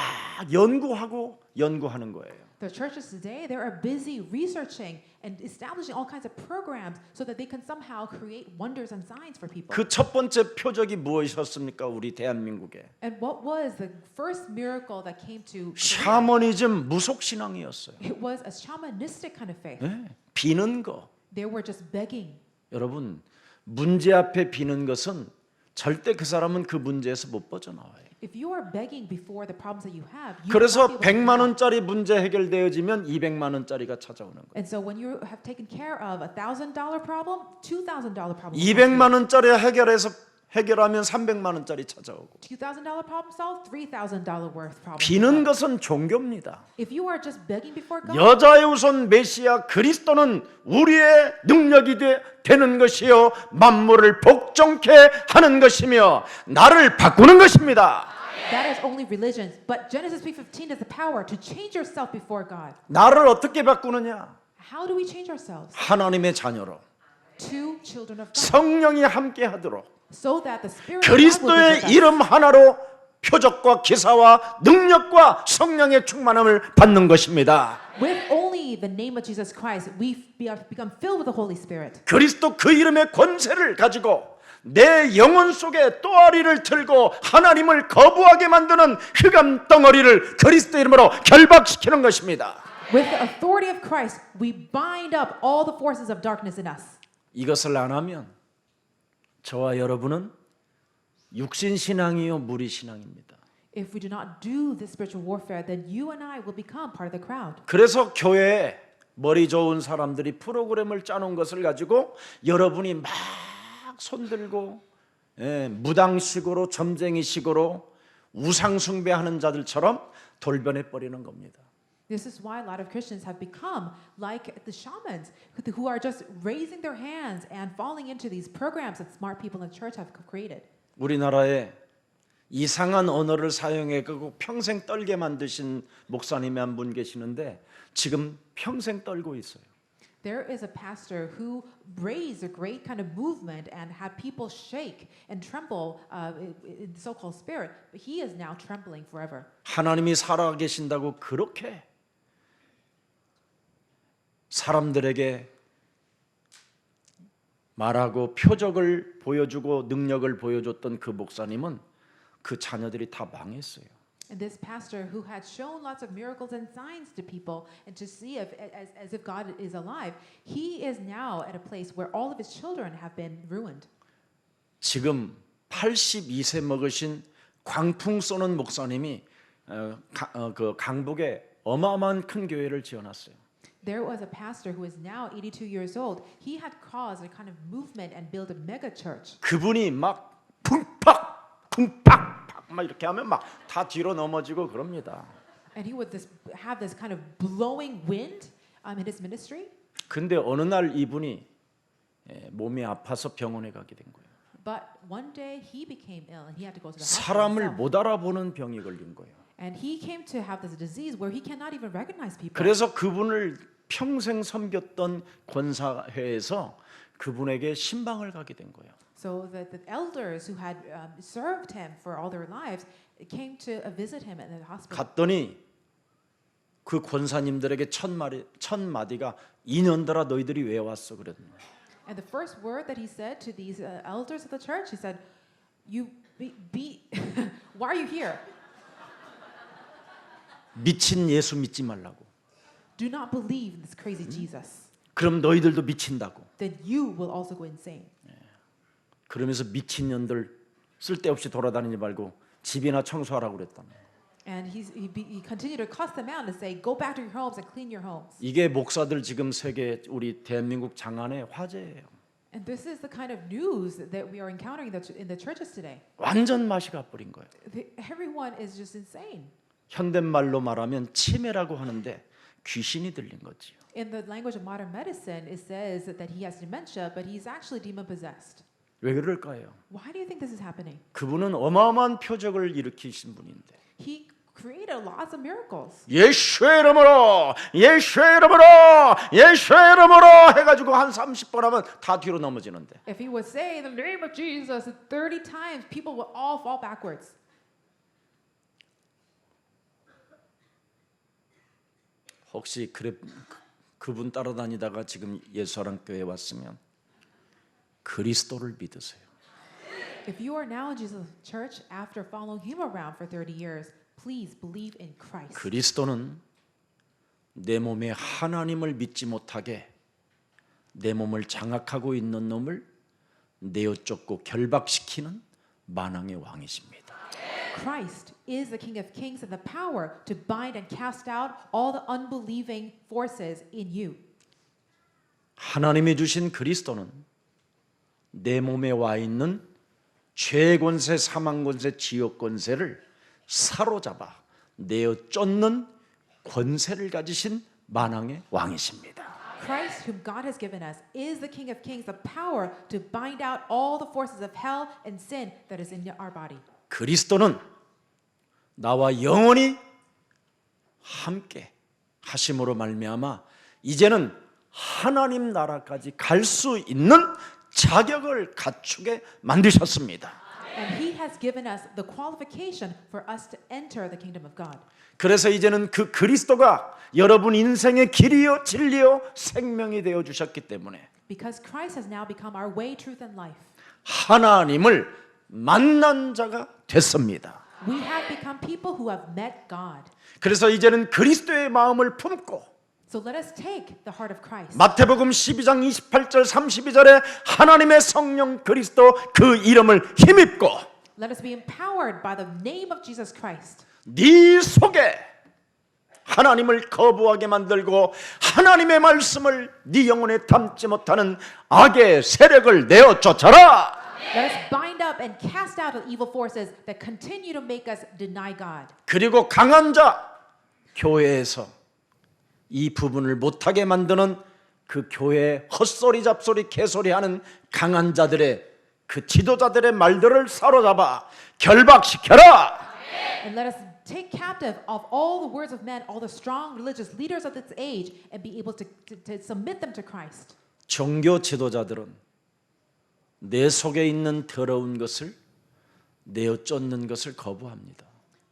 연구하는 거예요. The churches today, they are busy researching and establishing all kinds of programs so that they can somehow create wonders and signs for people. 그 첫 번째 표적이 무엇이었습니까? 우리 대한민국에. And what was the first miracle that came to Korea? 샤머니즘 무속 신앙이었어요. It was a shamanistic kind of faith. 예, 비는 거. They were just begging. 여러분, 문제 앞에 비는 것은 절대 그 사람은 그 문제에서 못 빠져나와요. If you are begging before the problems that you have, you 그래서 will not be able to 100만 원짜리 문제 해결되어지면 200만 원짜리가 찾아오는 거예요. And so when you have taken care of $1,000 problem, $2,000 problem. 200만 원짜리 해결하면 300만 원짜리 찾아오고. $2,000 problem solved, $3,000 worth problem. 비는 것은 종교입니다. If you are just begging before God, 여자의 우선 메시아 그리스도는 우리의 능력이 되는 것이요 만물을 복종케 하는 것이며 나를 바꾸는 것입니다. that is only religion. But Genesis 3:15 is the power to change yourself before God. 나를 어떻게 바꾸느냐? How do we change ourselves? 하나님의 자녀로 To children of God, 성령이 함께 하도록 so that the Spirit of God will be with 그리스도의 us. 이름 하나로 표적과 기사와 능력과 성령의 충만함을 받는 것입니다. With only the name of Jesus Christ, we become filled with the Holy Spirit. 그리스도 그 이름의 권세를 가지고 내 영혼 속에 또아리를 틀고 하나님을 거부하게 만드는 흑암 덩어리를 그리스도 이름으로 결박시키는 것입니다. With the authority of Christ, we bind up all the forces of darkness in us. 이것을 안 하면 저와 여러분은 육신 신앙이요 무리 신앙입니다. If we do not do this spiritual warfare, then you and I will become part of the crowd. 그래서 교회에 머리 좋은 사람들이 프로그램을 짜놓은 것을 가지고 여러분이 막 손들고 무당식으로 점쟁이식으로 우상숭배하는 자들처럼 돌변해 버리는 겁니다. This is why a lot of Christians have become like the shamans who are just raising their hands and falling into these programs that smart people in the church have created. 우리나라에 이상한 언어를 사용해 평생 떨게 만드신 목사님이 한 분 계시는데 지금 평생 떨고 있어요. There is a pastor who raised a great kind of movement and had people shake and tremble in so-called spirit, but he is now trembling forever. 하나님이 살아계신다고 그렇게 사람들에게 말하고 표적을 보여주고 능력을 보여줬던 그 목사님은 그 자녀들이 다 망했어요. And this pastor who had shown lots of miracles and signs to people and to see as if God is alive, he is now at a place where all of his children have been ruined. 지금 82세 먹으신 광풍 쏘는 목사님이 그 강북에 어마어마한 큰 교회를 지어놨어요. There was a pastor who is now 82 years old. He had caused a kind of movement and built a mega church. 그분이 막 쿵팍 쿵팍 막 이렇게 하면 막 다 뒤로 넘어지고 그럽니다. And he would have this kind of blowing wind in his ministry. 근데 어느 날 이분이 몸이 아파서 병원에 가게 된 거예요. But one day he became ill and he had to go to the hospital. 사람을 himself. 못 알아보는 병이 걸린 거예요. And he came to have this disease where he cannot even recognize people. 그래서 그분을 평생 섬겼던 권사회에서 그분에게 신방을 가게 된 거예요. So the elders who had served him for all their lives came to visit him in the hospital. 갔더니 그 권사님들에게 첫 마디가 2년들아 너희들이 왜 왔어 그랬더니 And the first word that he said to these elders of the church, he said, "You why are you here? 미친 예수 믿지 말라고. Do not believe in this crazy Jesus. 그럼 너희들도 미친다고. Then you will also go insane." 그러면서 미친년들 쓸데없이 돌아다니지 말고 집이나 청소하라고 그랬다며. And he continued to cuss them out and say, "Go back to your homes and clean your homes." 이게 목사들 지금 세계 우리 대한민국 장안의 화제예요. And this is the kind of news that we are encountering in the churches today. 완전 맛이 가버린 거예요. Everyone is just insane. 현대말로 말하면 치매라고 하는데 귀신이 들린 거지요. In the language of modern medicine, it says that he has dementia, but he's actually demon possessed. 왜 그럴까요? Why do you think this is happening? 그분은 어마어마한 표적을 일으키신 분인데 He created lots of miracles. 예수의 이름으로 예수의 이름으로 예수의 이름으로 해가지고 한 30번 하면 다 뒤로 넘어지는데 If he would say the name of Jesus 30 times, people would all fall backwards. 혹시 그분 따라다니다가 지금 예수사랑교회에 왔으면 그리스도를 믿으세요. If you are now in Jesus' church after following him around for 30 years, please believe in Christ. 그리스도는 내 몸에 하나님을 믿지 못하게 내 몸을 장악하고 있는 놈을 내어 쫓고 결박시키는 만왕의 왕이십니다. Christ is the King of Kings and the power to bind and cast out all the unbelieving forces in you. 하나님이 주신 그리스도는 내 몸에 와 있는 죄 권세, 사망 권세, 지옥 권세를 사로잡아 내어 쫓는 권세를 가지신 만왕의 왕이십니다. Christ, whom God has given us, is the King of Kings, the power to bind out all the forces of hell and sin that is in our body. 그리스도는 나와 영원히 함께 하심으로 말미암아 이제는 하나님 나라까지 갈 수 있는 자격을 갖추게 만드셨습니다. And he has given us the qualification for us to enter the kingdom of God. 그래서 이제는 그 그리스도가 여러분 인생의 길이요 진리요 생명이 되어 주셨기 때문에 Because Christ has now become our way, truth, and life. 하나님을 만난 자가 됐습니다. We have become people who have met God. 그래서 이제는 그리스도의 마음을 품고 So let us take the heart of Christ. 마태복음 12장 28절 32절에 하나님의 성령 그리스도 그 이름을 힘입고 Let us be empowered by the name of Jesus Christ. 네 속에 하나님을 거부하게 만들고 하나님의 말씀을 네 영혼에 담지 못하는 악의 세력을 내어 쫓아라. Let us bind up and cast out the evil forces that continue to make us deny God. 그리고 강한 자 교회에서 이 부분을 못하게 만드는 그 교회의 헛소리 잡소리 개소리하는 강한 자들의 그 지도자들의 말들을 사로잡아 결박시켜라. And let us take captive of all the words of men, all the strong religious leaders of this age, and be able to submit them to Christ. 종교 지도자들은 내 속에 있는 더러운 것을 내어 쫓는 것을 거부합니다.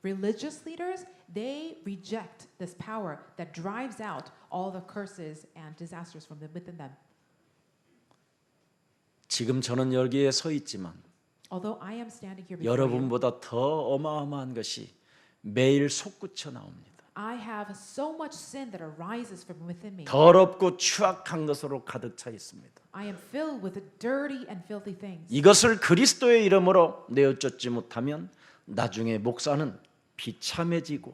Religious leaders, they reject this power that drives out all the curses and disasters from within them. 지금 저는 여기에 서 있지만 Although I am standing here before you, 여러분보다 더 어마어마한 것이 매일 솟구쳐 나옵니다. I have so much sin that arises from within me. 더럽고 추악한 것으로 가득 차 있습니다. I am filled with dirty and filthy things. 이것을 그리스도의 이름으로 내어 쫓지 못하면 나중에 목사는 비참해지고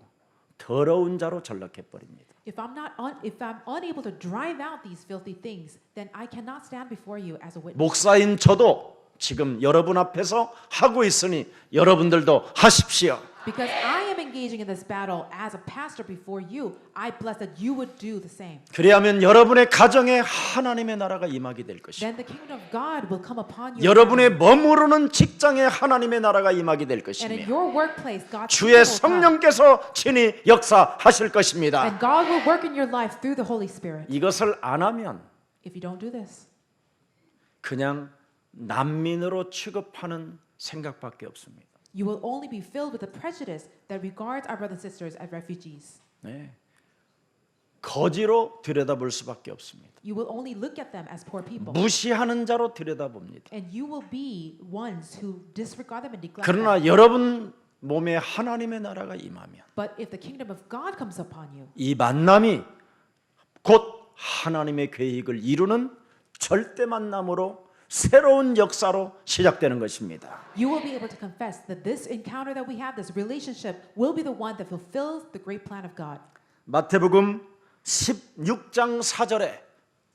더러운 자로 전락해 버립니다. If I'm unable to drive out these filthy things, then I cannot stand before you as a witness. 목사인 저도 지금 여러분 앞에서 하고 있으니 여러분들도 하십시오. Because I am engaging in this battle as a pastor before you, I bless that you would do the same. 그리하면 여러분의 가정에 하나님의 나라가 임하게 될 것이고 Then the kingdom of God will come upon you. 여러분의 머무르는 직장에 하나님의 나라가 임하게 될 And in 것이며 your workplace, God's 주의 kingdom will come. 성령께서 친히 역사하실 것입니다. And God will work in your life through the Holy Spirit. 이것을 안 하면 If you don't do this, 그냥 난민으로 취급하는 생각밖에 없습니다. you will only be filled with the prejudice that regards our brothers and sisters as refugees. 네. 거지로 들여다볼 수밖에 없습니다. You will only look at them as poor people. 무시하는 자로 들여다봅니다. And you will be ones who disregard them and neglect them. 그러나 여러분 몸에 하나님의 나라가 임하면 But if the kingdom of God comes upon you, 이 만남이 곧 하나님의 계획을 이루는 절대 만남으로 새로운 역사로 시작되는 것입니다. You will be able to confess that this encounter that we have, this relationship, will be the one that fulfills the great plan of God. 마태복음 16장 4절에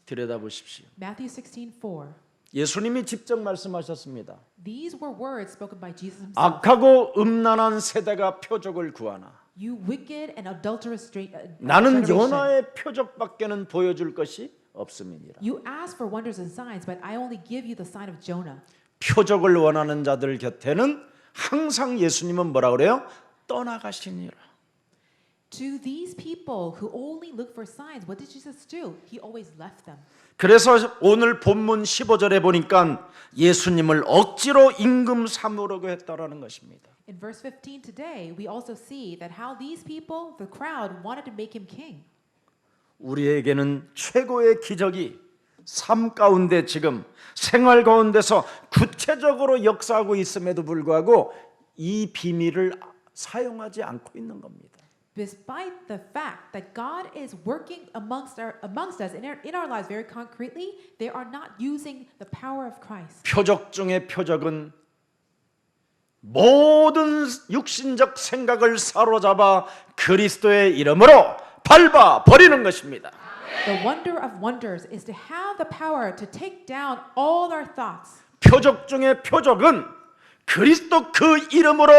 들여다보십시오. Matthew 16:4. 예수님이 직접 말씀하셨습니다. These were words spoken by Jesus himself. 악하고 음란한 세대가 표적을 구하나 You wicked and adulterous 나는 generation. 요나의 표적밖에는 보여줄 것이 없음이니라. You ask for wonders and signs, but I only give you the sign of Jonah. 표적을 원하는 자들 곁에는 항상 예수님은 뭐라 그래요? 떠나가시니라. To these people who only look for signs, what did Jesus do? He always left them. 그래서 오늘 본문 15절에 보니까 예수님을 억지로 임금 삼으려고 했다라는 것입니다. In verse 15 today, we also see that how these people, the crowd, wanted to make him king. 우리에게는 최고의 기적이 삶 가운데 지금 생활 가운데서 구체적으로 역사하고 있음에도 불구하고 이 비밀을 사용하지 않고 있는 겁니다. Despite the fact that God is working amongst us in our lives very concretely, they are not using the power of Christ. 표적 중에 표적은 모든 육신적 생각을 사로잡아 그리스도의 이름으로 밟아 버리는 것입니다. The wonder of wonders is to have the power to take down all our thoughts. 표적 중에 표적은 그리스도 그 이름으로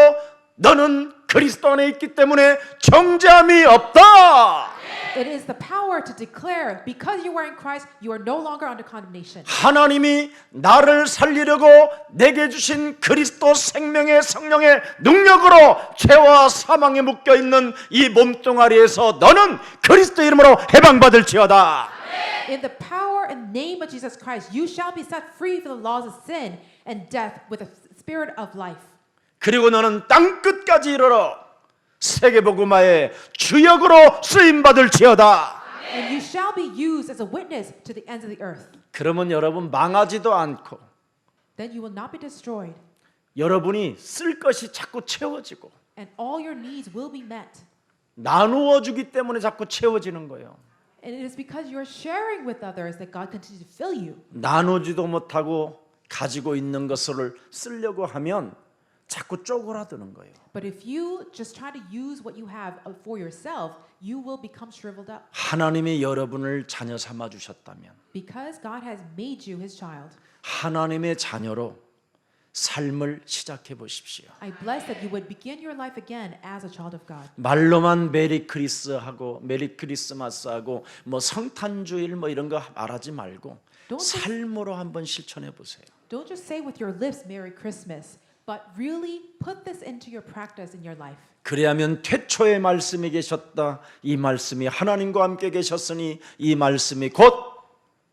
너는 그리스도 안에 있기 때문에 정죄함이 없다. It is the power to declare, because you are in Christ, you are no longer under condemnation. 하나님이 나를 살리려고 내게 주신 그리스도 생명의 성령의 능력으로 죄와 사망에 묶여 있는 이 몸뚱아리에서 너는 그리스도 이름으로 해방받을지어다. In the power and name of Jesus Christ, you shall be set free from the laws of sin and death with the spirit of life. 그리고 너는 땅 끝까지 이르러 세계복음화의 주역으로 쓰임 받을지어다. And you shall be used as a witness to the ends of the earth. 그러면 여러분 망하지도 않고 Then you will not be destroyed, 여러분이 쓸 것이 자꾸 채워지고 and all your needs will be met. 나누어 주기 때문에 자꾸 채워지는 거예요. And it is because you are sharing with others that God continues to fill you. 나누지도 못하고 가지고 있는 것을 쓰려고 하면 자꾸 쪼그라드는 거예요. But if you just try to use what you have for yourself, you will become shriveled up. 하나님이 여러분을 자녀 삼아 주셨다면 Because God has made you His child, 하나님의 자녀로 삶을 시작해 보십시오. I bless that you would begin your life again as a child of God. 말로만 메리 크리스하고 메리 크리스마스하고 뭐 성탄주일 뭐 이런 거 말하지 말고 삶으로 한번 실천해 보세요. Don't just say with your lips Merry Christmas, but really put this into your practice in your life. 그래야면 태초에 말씀이 계셨다. 이 말씀이 하나님과 함께 계셨으니 이 말씀이 곧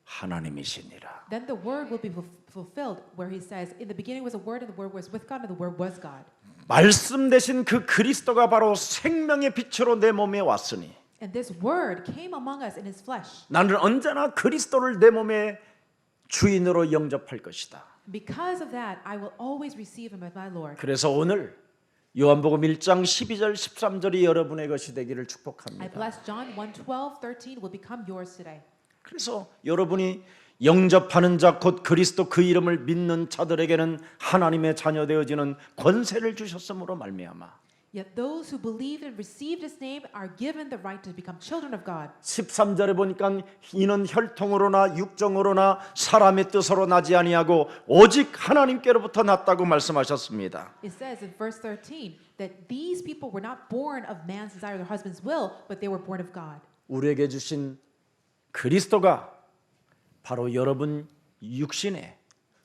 하나님이시니라. Then the word will be fulfilled where he says, in the beginning was a word and the word was with God and the word was God. 말씀 대신 그 그리스도가 바로 생명의 빛으로 내 몸에 왔으니 And this word came among us in his flesh. 나는 언제나 그리스도를 내 몸의 주인으로 영접할 것이다. Because of that, I will always receive him as my Lord. 그래서 오늘 요한복음 1장 12절 13절이 여러분의 것이 되기를 I 축복합니다. bless John 1:12, 13 will become yours today. 그래서 여러분이 영접하는 자 곧 그리스도 그 이름을 믿는 자들에게는 하나님의 자녀 되어지는 권세를 주셨으므로 말미암아 Yet those who believe and received his name are given the right to become children of God. 13절에 보니까 이는 혈통으로나 육정으로나 사람의 뜻으로 나지 아니하고 오직 하나님께로부터 났다고 말씀하셨습니다. It says in verse 13 that these people were not born of man's desire or their husband's will, but they were born of God. 우리에게 주신 그리스도가 바로 여러분 육신의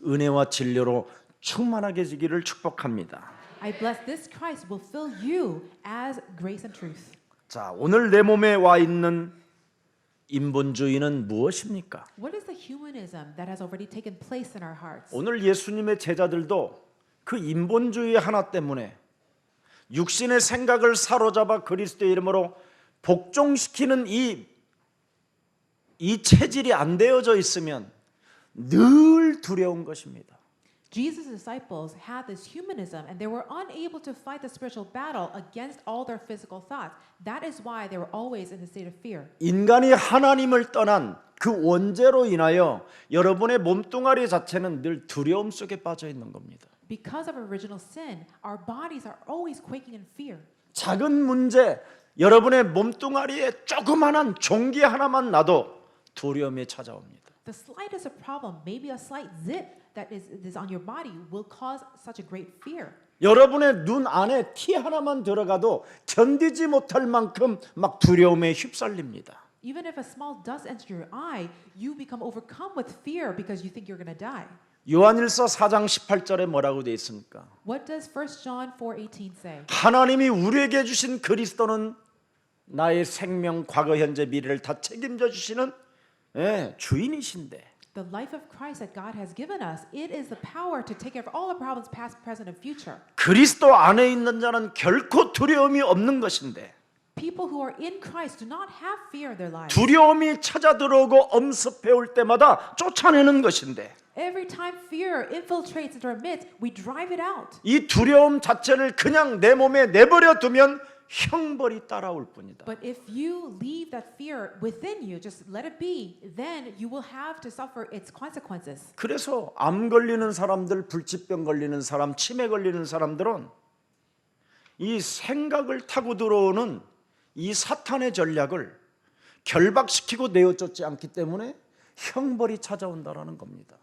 은혜와 진료로 충만하게 지기를 축복합니다. I bless this Christ will fill you as grace and truth. 자, 오늘 내 몸에 와 있는 인본주의는 무엇입니까? What is the humanism that has already taken place in our hearts? 오늘 예수님의 제자들도 그 인본주의 하나 때문에 육신의 생각을 사로잡아 그리스도의 이름으로 복종시키는 이 체질이 안 되어져 있으면 늘 두려운 것입니다. Jesus' disciples had this humanism and they were unable to fight the spiritual battle against all their physical thoughts. That is why they were always in a state of fear. 인간이 하나님을 떠난 그 원죄로 인하여 여러분의 몸뚱아리 자체는 늘 두려움 속에 빠져 있는 겁니다. Because of original sin, our bodies are always quaking in fear. 작은 문제, 여러분의 몸뚱아리에 조그만한 종기 하나만 나도 두려움이 찾아옵니다. The slightest of problem, maybe a slight zit that is on your body, will cause such a great fear. 여러분의 눈 안에 티 하나만 들어가도 견디지 못할 만큼 막 두려움에 휩쓸립니다. Even if a small dust enters your eye, you become overcome with fear because you think you're going to die. 요한일서 4장 18절에 뭐라고 되어 있습니까? What does 1 John 4:18 say? 하나님이 우리에게 주신 그리스도는 나의 생명, 과거, 현재, 미래를 다 책임져 주시는 주인이신데 The life of Christ that God has given us, it is the power to take care of all our problems, past, present, and future. 그리스도 안에 있는 자는 결코 두려움이 없는 것인데 People who are in Christ do not have fear in their lives. 두려움이 찾아 들어오고 엄습해 올 때마다 쫓아내는 것인데 Every time fear infiltrates into our midst, we drive it out. 이 두려움 자체를 그냥 내 몸에 내버려 두면 형벌이 따라올 뿐이다. But if you leave that fear within you, just let it be, then you will have to suffer its consequences. 그래서 암 걸리는 사람들, 불치병 걸리는 사람, 치매 걸리는 사람들은 이 생각을 타고 들어오는 이 사탄의 전략을 결박시키고 내어쫓지 않기 때문에 형벌이 찾아온다라는 겁니다.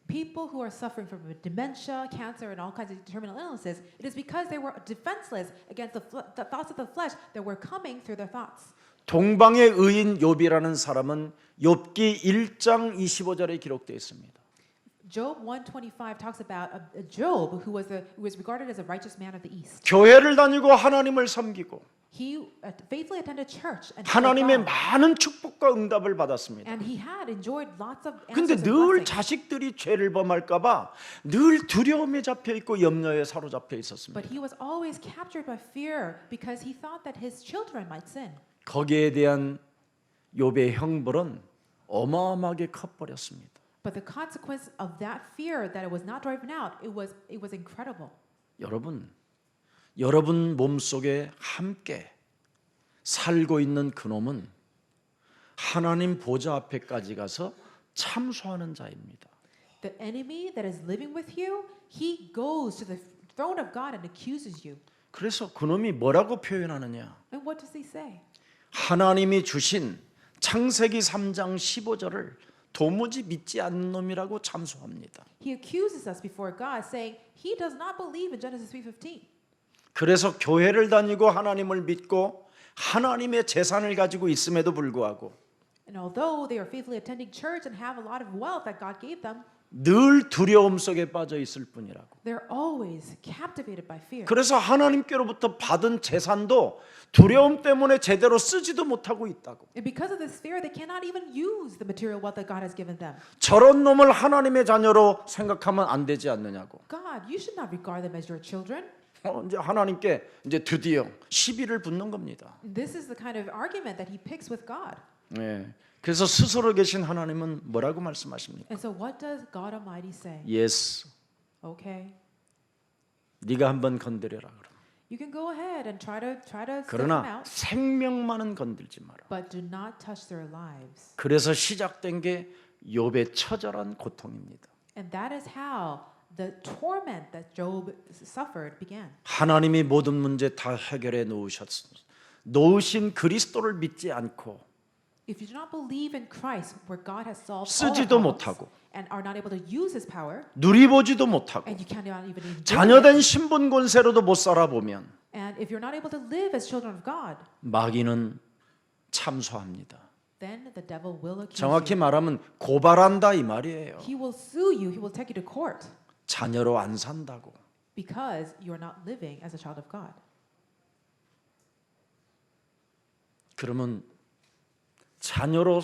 People who are suffering from dementia, cancer, and all kinds of terminal illnesses, it is because they were defenseless against the thoughts of the flesh that were coming through their thoughts. 동방의 의인 욥이라는 사람은 욥기 1장 25절에 기록되어 있습니다. Job 1:25 talks about a Job who was regarded as a righteous man of the East. 교회를 다니고 하나님을 섬기고 He faithfully attended church and 하나님의 많은 축복과 응답을 받았습니다. and he had enjoyed lots of 근데 answers and 늘 blessings. 자식들이 죄를 범할까 봐 늘 두려움에 잡혀 있고 염려에 사로잡혀 있었습니다. But he was always captured by fear because he thought that his children might sin. 거기에 대한 욥의 형벌은 어마어마하게 커버렸습니다. But the consequence of that fear that it was not driven out, it was incredible. 여러분 몸속에 함께 살고 있는 그놈은 하나님 보좌 앞에까지 가서 참소하는 자입니다. The enemy that is living with you, he goes to the throne of God and accuses you. 그래서 그놈이 뭐라고 표현하느냐? And what does he say? 하나님이 주신 창세기 3장 15절을 도무지 믿지 않는 놈이라고 참소합니다. He accuses us before God, saying he does not believe in Genesis 3:15. 그래서 교회를 다니고 하나님을 믿고 하나님의 재산을 가지고 있음에도 불구하고 And although they are faithfully attending church and have a lot of wealth that God gave them, 늘 두려움 속에 빠져 있을 뿐이라고. they're always captivated by fear. 그래서 하나님께로부터 받은 재산도 두려움 때문에 제대로 쓰지도 못하고 있다고. And because of this fear, they cannot even use the material wealth that God has given them. 저런 놈을 하나님의 자녀로 생각하면 안 되지 않느냐고. God, you should not regard them as your children. 이제 하나님께 이제 드디어 시비를 붙는 겁니다. This is the kind of argument that he picks with God. 네. 그래서 스스로 계신 하나님은 뭐라고 말씀하십니까? And so what does God Almighty say? Yes. Okay, 네가 한번 건드려라 그럼. you can go ahead and try to sniff them 그러나 out, 생명만은 건들지 마라. but do not touch their lives. 그래서 시작된 게 욥의 처절한 고통입니다. And that is how the torment that Job suffered began. 하나님이 모든 문제 다 해결해 놓으신 그리스도를 믿지 않고 If you do not believe in Christ, where God has solved all 쓰지도 our 못하고 problems and are not able to use His power, 누리보지도 못하고 and you cannot even enjoy 자녀된 it, 신분 권세로도 못 살아보면 and if you're not able to live as children of God, 마귀는 참소합니다. then the devil will accuse 정확히 you. 말하면 고발한다 이 말이에요. He will sue you. He will take you to court 자녀로 안 산다고. because you are not living as a child of God. 그러면 자녀로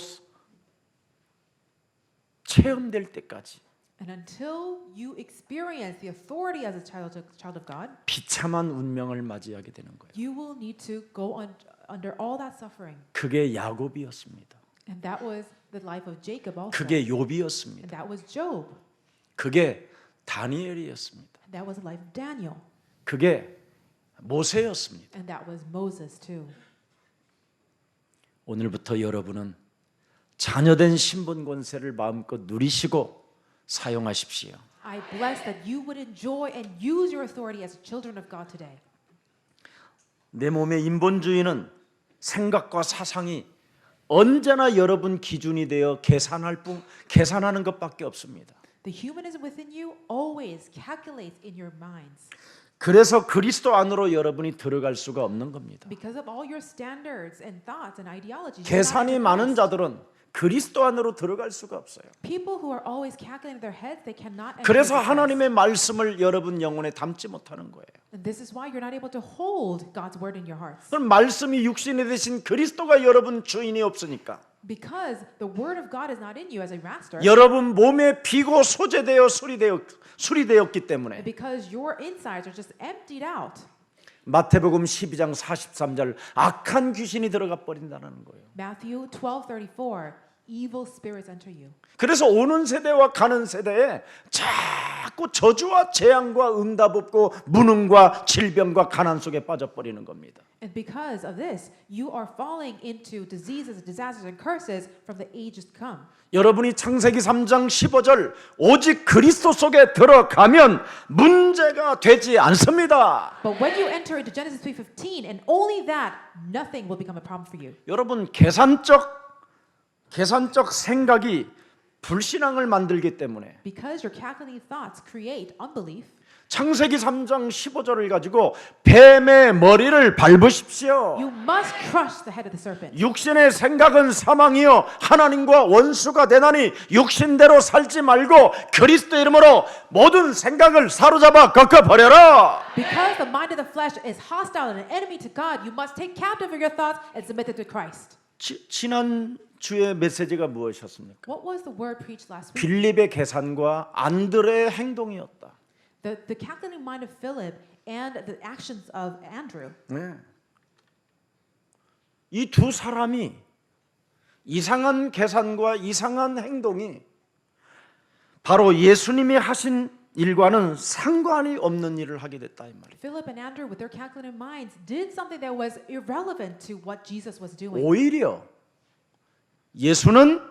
체험될 때까지 And until you experience the authority as a child of God, 비참한 운명을 맞이하게 되는 거예요. you will need to go under all that suffering. 그게 야곱이었습니다. And that was the life of Jacob also. 그게 And 욥이었습니다. that was Job. 그게 다니엘이었습니다. And that was the life of Daniel. 그게 모세였습니다. And that was Moses too. 오늘부터 여러분은 자녀된 신분 권세를 마음껏 누리시고 사용하십시오. I bless that you would enjoy and use your authority as children of God today. 내 몸의 인본주의는 생각과 사상이 언제나 여러분 기준이 되어 계산하는 것밖에 없습니다. The humanism within you always calculates in your minds. 그래서 그리스도 안으로 여러분이 들어갈 수가 없는 겁니다. Because of all your standards and thoughts and ideologies. 계산이 많은 자들은 그리스도 안으로 들어갈 수가 없어요. People who are always calculating their heads, they cannot enter 그래서 into Christ. 하나님의 말씀을 여러분 영혼에 담지 못하는 거예요. And this is why you're not able to hold God's word in your hearts. 그럼 말씀이 육신이 되신 그리스도가 여러분 주인이 없으니까 Because the word of God is not in you as a master. 여러분 몸에 비고 소재되어 수리되었기 때문에 Because your insides are just emptied out. 마태복음 12장 43절 악한 귀신이 들어가 버린다는 거예요. Matthew 12:34, evil spirits enter you. 그래서 오는 세대와 가는 세대에 자꾸 저주와 재앙과 응답 없고 무능과 질병과 가난 속에 빠져버리는 겁니다. And because of this, you are falling into diseases, disasters, and curses from the ages to come. 여러분이 창세기 3장 15절 오직 그리스도 속에 들어가면 문제가 되지 않습니다. But when you enter into Genesis 3:15, and only that, nothing will become a problem for you. 여러분 계산적 생각이 불신앙을 만들기 때문에 Because your calculating thoughts create unbelief. 창세기 3장 15절을 가지고 뱀의 머리를 밟으십시오. You must crush the head of the serpent. 육신의 생각은 사망이요 하나님과 원수가 되나니 육신대로 살지 말고 그리스도 이름으로 모든 생각을 사로잡아 꺾어버려라. Because the mind of the flesh is hostile and an enemy to God, you must take captive of your thoughts and submit them to Christ. 지난 주의 메시지가 무엇이었습니까? What was the word preached last week? 빌립의 계산과 안드레의 행동이었다. The calculating mind of Philip and the actions of Andrew. 네. 이 두 사람이 이상한 계산과 이상한 행동이 바로 예수님이 하신 일과는 상관이 없는 일을 하게 됐다 이 말이에요. Philip and Andrew, with their calculating minds, did something that was irrelevant to what Jesus was doing. 오히려 예수는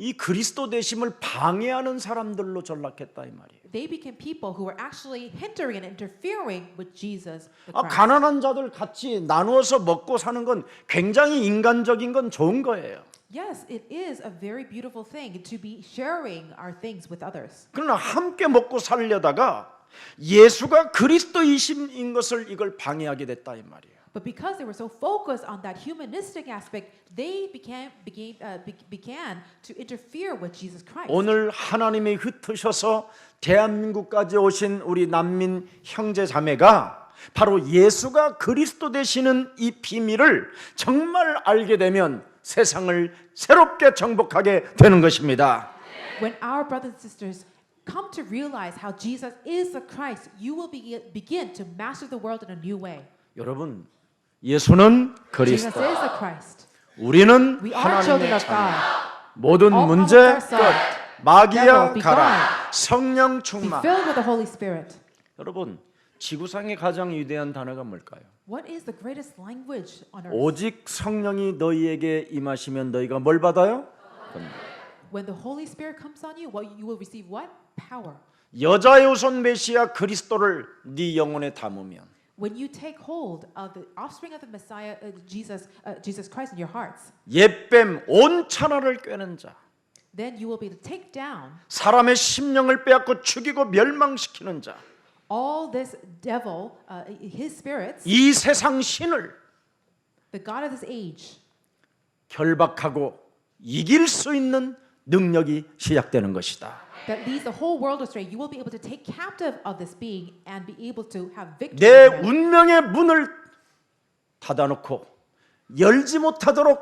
이 그리스도 되심을 방해하는 사람들로 전락했다 이 말이에요. They became people who were actually hindering and interfering with Jesus the 아, Christ. 가난한 자들 같이 나누어서 먹고 사는 건 굉장히 인간적인 건 좋은 거예요. Yes, it is a very beautiful thing to be sharing our things with others. 그러나 함께 먹고 살려다가 예수가 그리스도이심인 것을 이걸 방해하게 됐다 이 말이에요. But because they were so focused on that humanistic aspect, they began to interfere with Jesus Christ. 오늘 하나님이 흩으셔서 대한민국까지 오신 우리 난민 형제 자매가 바로 예수가 그리스도 되시는 이 비밀을 정말 알게 되면 세상을 새롭게 정복하게 되는 것입니다. When our brothers and sisters come to realize how Jesus is the Christ, you will begin to master the world in a new way. 여러분, 예수는 Jesus 그리스도, is the Christ. 우리는 We are children 하나님의 of God. 모든 All 문제 problems 끝, are solved. 마귀야 Devil, be 가라, gone. 성령 Be 충만. filled with the Holy Spirit. 여러분, 지구상의 가장 위대한 단어가 뭘까요? What is the greatest language on earth? 오직 성령이 너희에게 임하시면 너희가 뭘 받아요? When the Holy Spirit comes on you, you will receive what? Power. 여자의 후손 메시아 그리스도를 네 영혼에 담으면 When you take hold of the offspring of the Messiah, Jesus Christ in your hearts, 옛뱀 온 천하를 꿰는 자, then you will be able to take down 사람의 심령을 빼앗고 죽이고 멸망시키는 자, all this devil, his spirits, 이 세상 신을 the God of this age, 결박하고 이길 수 있는 능력이 시작되는 것이다. that leads the whole world astray. You will be able to take captive of this being and be able to have victory. 내 over it. 운명의 문을 닫아놓고 열지 못하도록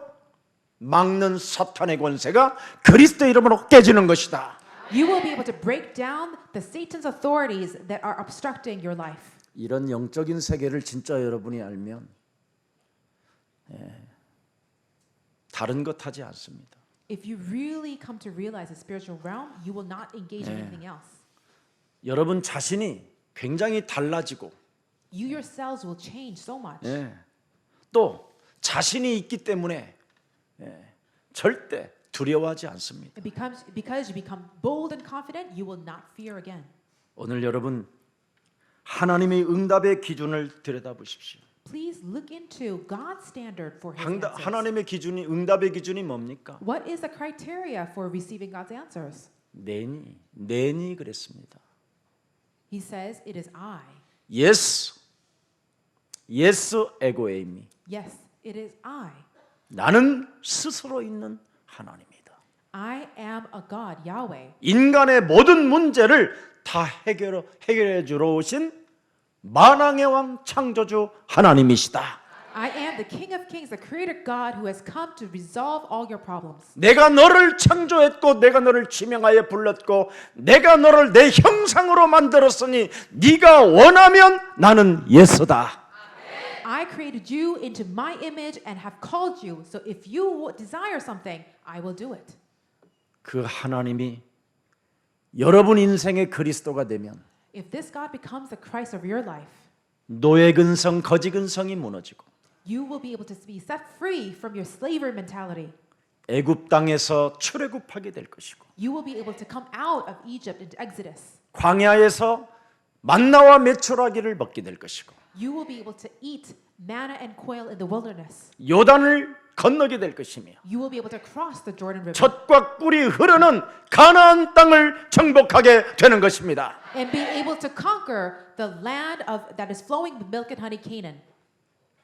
막는 사탄의 권세가 그리스도 이름으로 깨지는 것이다. You will be able to break down the Satan's authorities that are obstructing your life. 이런 영적인 세계를 진짜 여러분이 알면 다른 것 하지 않습니다. If you really come to realize the spiritual realm, you will not engage in anything else. 여러분 자신이 굉장히 달라지고 You yourselves will change so much. 또 자신이 있기 때문에 절대 두려워하지 않습니다. And because you become bold and confident, you will not fear again. 오늘 여러분 하나님의 응답의 기준을 들여다보십시오. Please look into God's standard for His answers. 하나님의 기준이 응답의 기준이 뭡니까? What is the criteria for receiving God's answers? 내니 그랬습니다. He says, "It is I." Yes 에고 에이미. Yes, it is I. 나는 스스로 있는 하나님이다. I am a God, Yahweh. 인간의 모든 문제를 다 해결해 주러 오신 만왕의 왕 창조주 하나님이시다. I am the King of Kings, the Creator God who has come to resolve all your problems. 내가 너를 창조했고 내가 너를 지명하여 불렀고 내가 너를 내 형상으로 만들었으니 네가 원하면 나는 예수다. I created you into my image and have called you. So if you desire something, I will do it. 그 하나님이 여러분 인생의 그리스도가 되면 If this God becomes the Christ of your life, 노예 근성, 거지 근성이 무너지고 you will be able to be set free from your slavery mentality. 애굽 땅에서 출애굽하게 될 것이고 You will be able to come out of Egypt into Exodus. 광야에서 만나와 메추라기를 먹게 될 것이고 You will be able to eat manna and quail in the wilderness. 요단을 건너게 될 것이며 You will be able to cross the Jordan River 젖과 꿀이 흐르는 가나안 땅을 정복하게 되는 것입니다. and be able to conquer the land that is flowing with milk and honey, Canaan.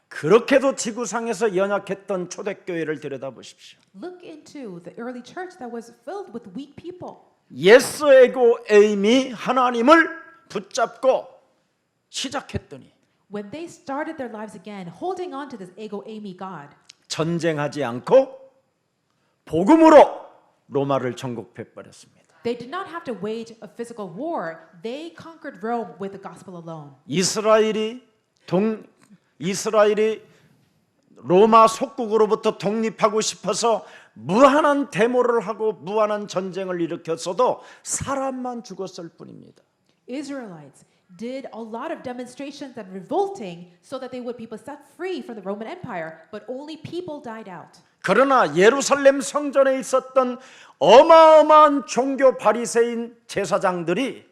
그렇게도 지구상에서 연약했던 초대교회를 들여다보십시오. Look into the early church that was filled with weak people. 예스 에고 에임이 하나님을 붙잡고 시작했더니 When they started their lives again, holding on to this ego eimi God, 전쟁하지 않고 복음으로 로마를 정복해 버렸습니다. they did not have to wage a physical war. They conquered Rome with the gospel alone. 이스라엘이 로마 속국으로부터 독립하고 싶어서 무한한 데모를 하고 무한한 전쟁을 일으켰어도 사람만 죽었을 뿐입니다. Israelites did a lot of demonstrations and revolting so that they would be set free from the Roman Empire, but only people died out. 그러나 예루살렘 성전에 있었던 어마어마한 종교 바리새인 제사장들이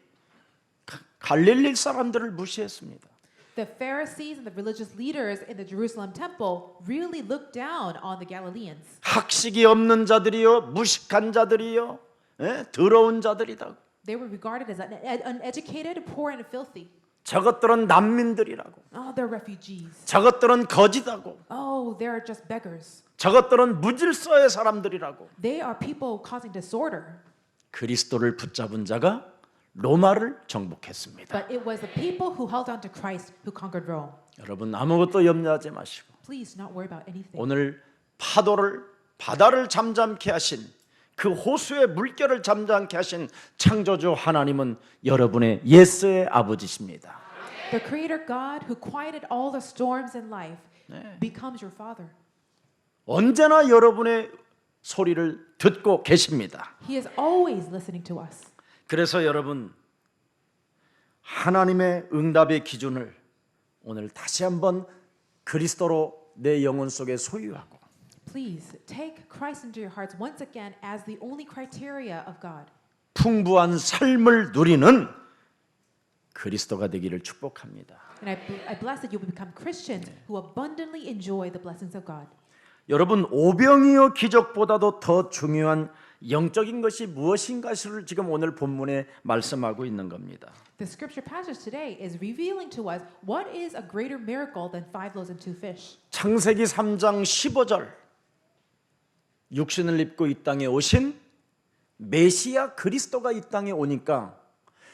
갈릴리 사람들을 무시했습니다. The Pharisees and the religious leaders in the Jerusalem temple really looked down on the Galileans. 학식이 없는 자들이요, 무식한 자들이요, 더러운 자들이다. They were regarded as uneducated, poor, and filthy. 저것들은 난민들이라고. Oh, they're refugees. 저것들은 거지다고. Oh, they're just beggars. 저것들은 무질서의 사람들이라고. They are people causing disorder. 그리스도를 붙잡은 자가 로마를 정복했습니다. But it was the people who held on to Christ who conquered Rome. 여러분 아무것도 염려하지 마시고 Please not worry about anything. 오늘 바다를 잠잠케 하신 그 호수의 물결을 잠잠케 하신 창조주 하나님은 여러분의 예스의 아버지십니다. The Creator God who quieted all the storms in life becomes your Father. 언제나 여러분의 소리를 듣고 계십니다. He is always listening to us. 그래서 여러분 하나님의 응답의 기준을 오늘 다시 한번 그리스도로 내 영혼 속에 소유하고 Please take Christ into your hearts once again as the only criteria of God. 풍부한 삶을 누리는 그리스도가 되기를 축복합니다. And I bless that you will become Christians who abundantly enjoy the blessings of God. 여러분 오병이어 기적보다도 더 중요한 영적인 것이 무엇인가를 지금 오늘 본문에 말씀하고 있는 겁니다. The scripture passage today is revealing to us what is a greater miracle than 5 loaves and 2 fish. 창세기 3장 15절 육신을 입고 이 땅에 오신 메시아 그리스도가 이 땅에 오니까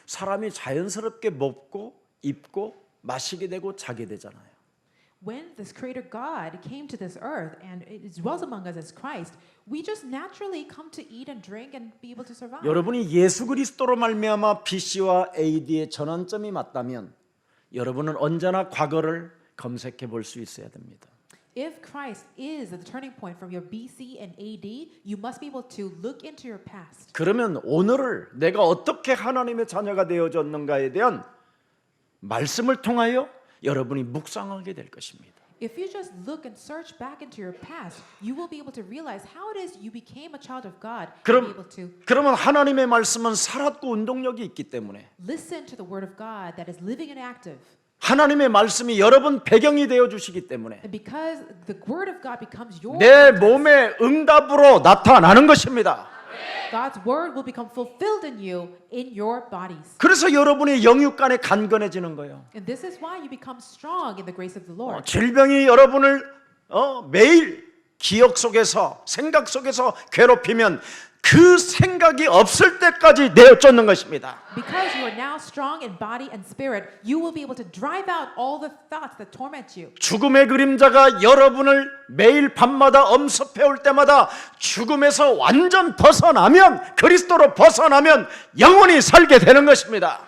사람이 자연스럽게 먹고 입고 마시게 되고 자게 되잖아요. When this creator God came to this earth and it dwells among us as Christ, we just naturally come to eat and drink and be able to survive. 여러분이 예수 그리스도로 말미암아 BC와 AD의 전환점이 맞다면 여러분은 언제나 과거를 검색해 볼 수 있어야 됩니다. If Christ is the turning point from your BC and AD, you must be able to look into your past. 그러면 오늘을 내가 어떻게 하나님의 자녀가 되어졌는가에 대한 말씀을 통하여 여러분이 묵상하게 될 것입니다. If you just look and search back into your past, you will be able to realize how it is you became a child of God and be able to 그러면 하나님의 말씀은 살았고 운동력이 있기 때문에 listen to the word of God that is living and active. 하나님의 말씀이 여러분 배경이 되어 주시기 때문에 And because the word of God becomes your 내 몸의 응답으로 나타나는 것입니다. God's word will become fulfilled in you in your bodies. 그래서 여러분이 영육간에 간건해지는 거예요. And this is why you become strong in the grace of the Lord. 질병이 여러분을 매일 기억 속에서 생각 속에서 괴롭히면 그 생각이 없을 때까지 내어쫓는 것입니다. Because you are now strong in body and spirit, you will be able to drive out all the thoughts that torment you. 죽음의 그림자가 여러분을 매일 밤마다 엄습해 올 때마다 죽음에서 완전 벗어나면 그리스도로 벗어나면 영원히 살게 되는 것입니다.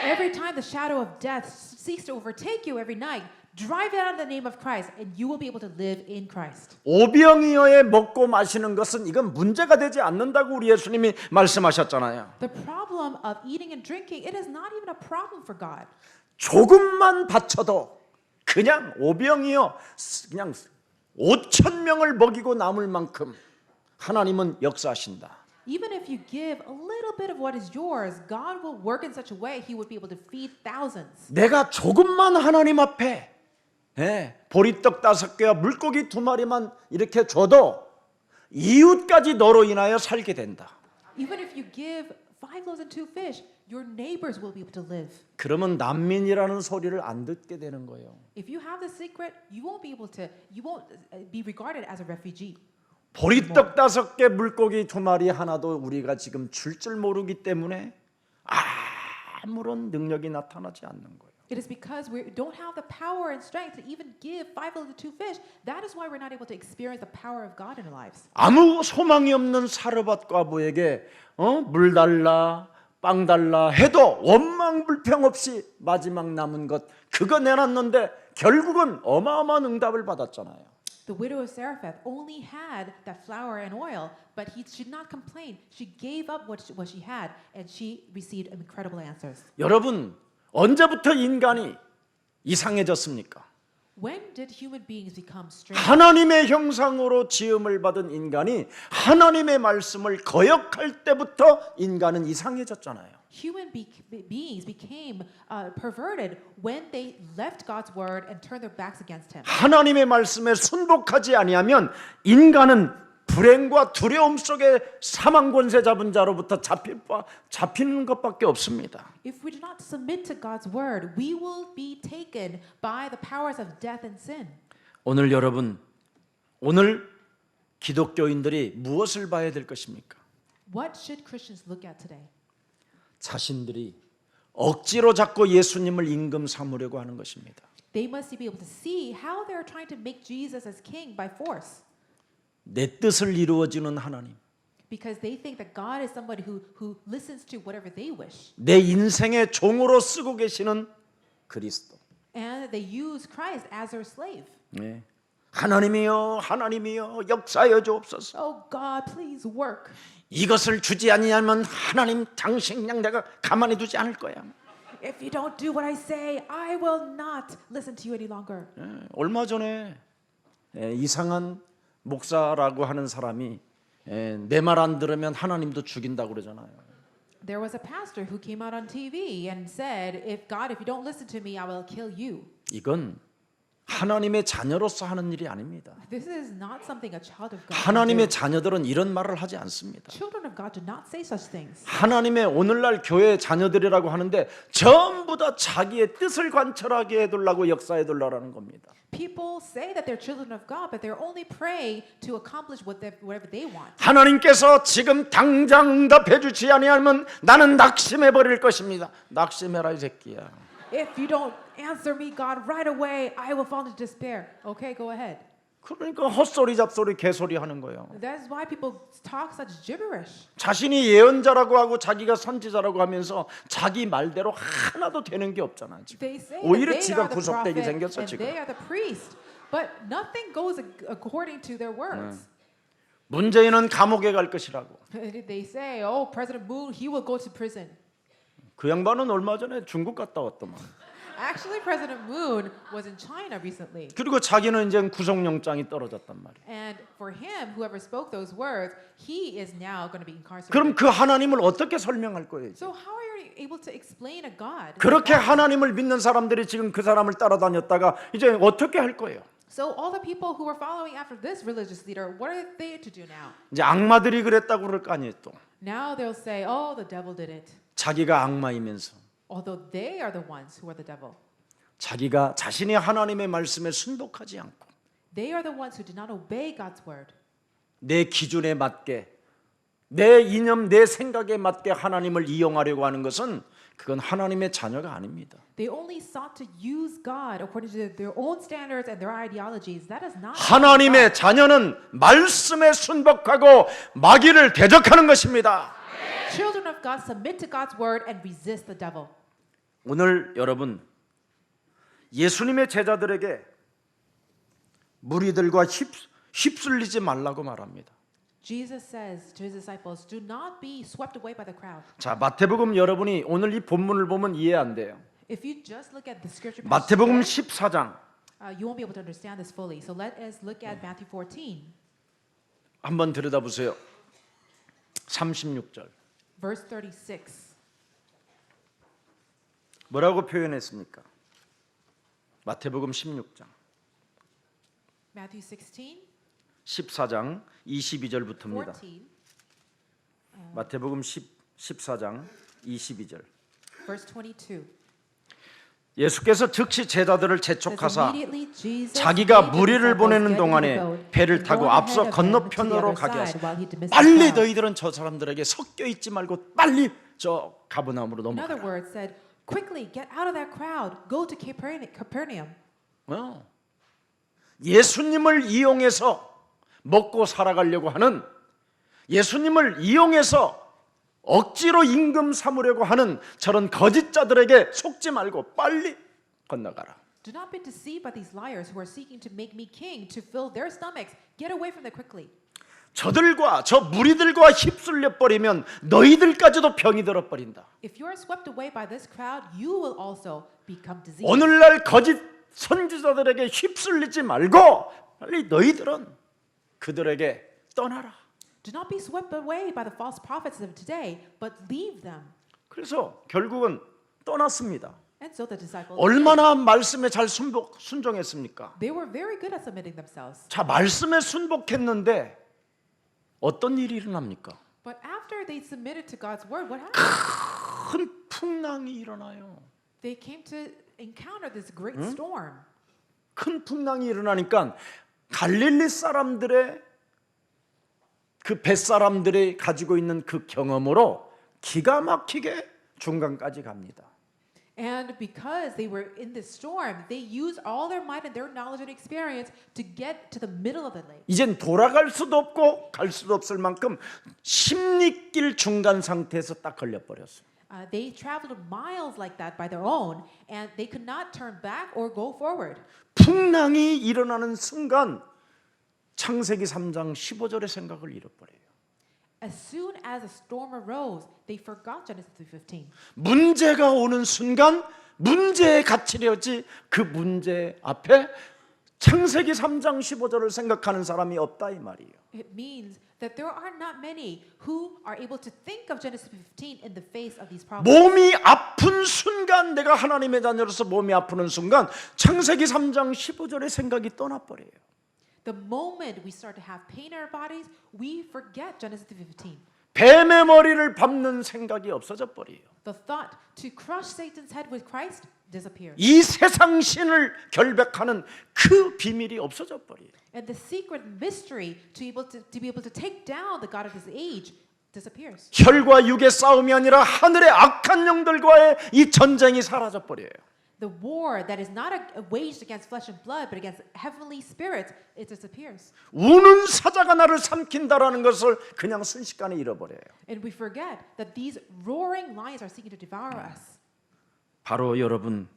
Every time the shadow of death seeks to overtake you every night, drive it out in the name of Christ and you will be able to live in Christ. 오병이어에 먹고 마시는 것은 이건 문제가 되지 않는다고 우리 예수님이 말씀하셨잖아요. The problem of eating and drinking, it is not even a problem for God. 조금만 바쳐도 그냥 오병이어 그냥 5천 명을 먹이고 남을 만큼 하나님은 역사하신다. Even if you give a little bit of what is yours, God will work in such a way He would be able to feed thousands. 내가 조금만 하나님 앞에 보리떡 5개와 물고기 2마리만 이렇게 줘도 이웃까지 너로 인하여 살게 된다. Even if you give 5 loaves and 2 fish, your neighbors will be able to live. 그러면 난민이라는 소리를 안 듣게 되는 거예요. If you have the secret, you won't be regarded as a refugee. 보리떡 5개 물고기 2마리 하나도 우리가 지금 줄 모르기 때문에 아무런 능력이 나타나지 않는 거예요. It is because we don't have the power and strength to even give 5 loaves and 2 fish. That is why we're not able to experience the power of God in our lives. 아무 소망이 없는 사르밧 과부에게 물 달라 빵 달라 해도 원망불평 없이 마지막 남은 것 그거 내놨는데 결국은 어마어마한 응답을 받았잖아요. The widow of Zarephath only had that flour and oil, but she did not complain. She gave up what she had, and she received incredible answers. 여러분 언제부터 인간이 이상해졌습니까? When did human beings become strange? 하나님의 형상으로 지음을 받은 인간이 하나님의 말씀을 거역할 때부터 인간은 이상해졌잖아요. Human beings became perverted when they left God's word and turned their backs against Him. 하나님의 말씀에 순복하지 아니하면 인간은 불행과 두려움 속에 사망 권세 잡은 자로부터 잡히는 것밖에 없습니다. If we do not submit to God's word, we will be taken by the powers of death and sin. 오늘 여러분, 오늘 기독교인들이 무엇을 봐야 될 것입니까? What should Christians look at today? 자신들이 억지로 잡고 예수님을 임금 삼으려고 하는 것입니다. They must be able to see how they are trying to make Jesus as king by force. 내 뜻을 이루어주는 하나님, Because they think that God is somebody who listens to whatever they wish. 내 인생의 종으로 쓰고 계시는 그리스도. And they use Christ as their slave. 네. 하나님이여, 하나님이여, 역사여 주옵소서. Oh God, please work. 이것을 주지 아니하면 하나님 당신 그냥 내가 가만히 두지 않을 거야. If you don't do what I say, I will not listen to you any longer. 얼마 전에 이상한 목사라고 하는 사람이 내 말 안 들으면 하나님도 죽인다고 그러잖아요. There was a pastor who came out on TV and said, if you don't listen to me, I will kill you. 이건 하나님의 자녀로서 하는 일이 아닙니다. This is not something a child of God can 하나님의 do. 자녀들은 이런 말을 하지 않습니다. Children of God do not say such things. 하나님의 오늘날 교회 자녀들이라고 하는데 전부 다 자기의 뜻을 관철하게 해두려고 역사해두려라는 겁니다. People say that they're children of God, but they're only praying to accomplish whatever they want. 하나님께서 지금 당장 응답해 주지 아니하면 나는 낙심해 버릴 것입니다. 낙심해라 이 새끼야. If you don't answer me, God, right away, I will fall into despair. Okay, go ahead. 그러니까 헛소리 잡소리 개소리 하는 거예요. That's why people talk such gibberish. 자신이 예언자라고 하고 자기가 선지자라고 하면서 자기 말대로 하나도 되는 게 없잖아. 지금. They say 오히려 that they 지가 are the 구속되게 prophet 생겼어 and 지금. they are the priest, but nothing goes according to their words. 문재인은 감옥에 갈 것이라고. They say, "Oh, President Moon, he will go to prison." 그 양반은 얼마 전에 중국 갔다 왔더만. Actually, President Moon was in China recently. 그리고 자기는 이제 구속영장이 떨어졌단 말이에요. And for him, whoever spoke those words, he is now going to be incarcerated. 그럼 그 하나님을 어떻게 설명할 거예요? So how are you able to explain a God? 그렇게 하나님을 믿는 사람들이 지금 그 사람을 따라다녔다가 이제 어떻게 할 거예요? So all the people who were following after this religious leader, what are they to do now? 이제 악마들이 그랬다고 그럴 거 아니에요 또. Now they'll say, oh, the devil did it. 자기가 악마이면서 Although they are the ones who are the devil. 자기가 자신이 하나님의 말씀에 순복하지 않고 They are the ones who did not obey God's word. 내 기준에 맞게 내 이념 내 생각에 맞게 하나님을 이용하려고 하는 것은 그건 하나님의 자녀가 아닙니다. They only sought to use God according to their own standards and their ideologies. That is not 하나님의 자녀는 말씀에 순복하고 마귀를 대적하는 것입니다. Children of God submit to God's word and resist the devil. 오늘 여러분 예수님의 제자들에게 무리들과 휩쓸리지 말라고 말합니다. Jesus says to his disciples, do not be swept away by the crowd. 자, 마태복음 여러분이 오늘 이 본문을 보면 이해 안 돼요. If you just look at the scripture passage, 마태복음 14장 you won't be able to understand this fully. So let us look at Matthew 14, 한번 들여다보세요. 36절. verse 36. 뭐라고 표현했습니까? 마태복음 16장. Matthew 16, 14장 22절부터입니다. 14, 마태복음 14장 22절. verse 22. 예수께서 즉시 제자들을 Says, 재촉하사 "Immediately Jesus 자기가 made the 무리를 disciples 보내는 get into the 동안에 boat 배를 and 타고 go 앞서 ahead of them to the 건너편으로 other 가게 side 하사 while he dismissed the 빨리 crowd." 너희들은 저 사람들에게 섞여 있지 말고 빨리 저 가버나움으로 In other 넘어가라. words, said, quickly get out of that crowd, go to Capernaum. 예수님을 이용해서 먹고 살아가려고 하는 예수님을 이용해서 억지로 임금 삼으려고 하는 저런 거짓자들에게 속지 말고 빨리 건너가라. Do not be deceived by these liars who are seeking to make me king to fill their stomachs. Get away from them quickly. 저들과 저 무리들과 휩쓸려 버리면 너희들까지도 병이 들어 버린다. If you are swept away by this crowd, you will also become diseased. 오늘날 거짓 선지자들에게 휩쓸리지 말고 빨리 너희들은 그들에게 떠나라. Do not be swept away by the false prophets of today, but leave them. 그래서 결국은 떠났습니다. And so the disciples, 얼마나 말씀에 잘 순종했습니까? they were very good at submitting themselves. 자, 말씀에 순복했는데 어떤 일이 일어납니까? But after they submitted to God's word, what happened? 큰 풍랑이 일어나요. They came to encounter this great storm. 큰 풍랑이 일어나니까 갈릴리 사람들의 그 뱃사람들이 가지고 있는 그 경험으로 기가 막히게 중간까지 갑니다. And because they were in this storm, they used all their might and their knowledge and experience to get to the middle of the lake. 이젠 돌아갈 수도 없고 갈 수도 없을 만큼 십리길 중간 상태에서 딱 걸려버렸어요. They traveled miles like that by their own, and they could not turn back or go forward. 풍랑이 일어나는 순간 창세기 3장 15절의 생각을 잃어버려요. As soon as a storm arose, they forgot Genesis 3:15. 문제가 오는 순간 문제에 갇히려지 그 문제 앞에 창세기 3장 15절을 생각하는 사람이 없다 이 말이에요. It means that there are not many who are able to think of Genesis 15 in the face of these problems. 몸이 아픈 순간 내가 하나님의 자녀로서 몸이 아프는 순간 창세기 3장 15절의 생각이 떠나버려요. The moment we start to have pain in our bodies, we forget Genesis 3:15. 뱀의 머리를 밟는 생각이 없어져 버려요. The thought to crush Satan's head with Christ disappears. 이 세상 신을 결백하는 그 비밀이 없어져 버려요. And the secret mystery to be able to take down the God of this age disappears. 혈과 육의 싸움이 아니라 하늘의 악한 영들과의 이 전쟁이 사라져 버려요. The war that is not waged against flesh and blood, but against heavenly spirits, it disappears. 우는 사자가 나를 삼킨다라는 것을 그냥 순식간에 잃어버려요. And we forget that these roaring lions are seeking to devour us. 바로 여러분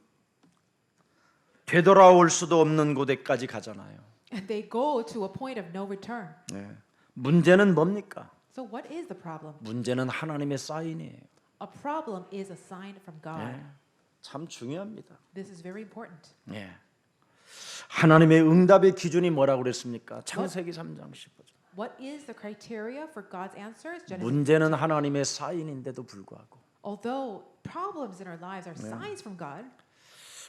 되돌아올 수도 없는 곳에까지 가잖아요. And they go to a point of no return. 네. 문제는 뭡니까? So what is the problem? 문제는 하나님의 사인이에요. A problem is a sign from God. 네. 참 중요합니다. This is very important. 예. 하나님의 응답의 기준이 뭐라고 그랬습니까? 창세기 3장 15절. What is the criteria for God's answers? Genesis. 문제는 하나님의 사인인데도 불구하고 Although problems in our lives are signs from God,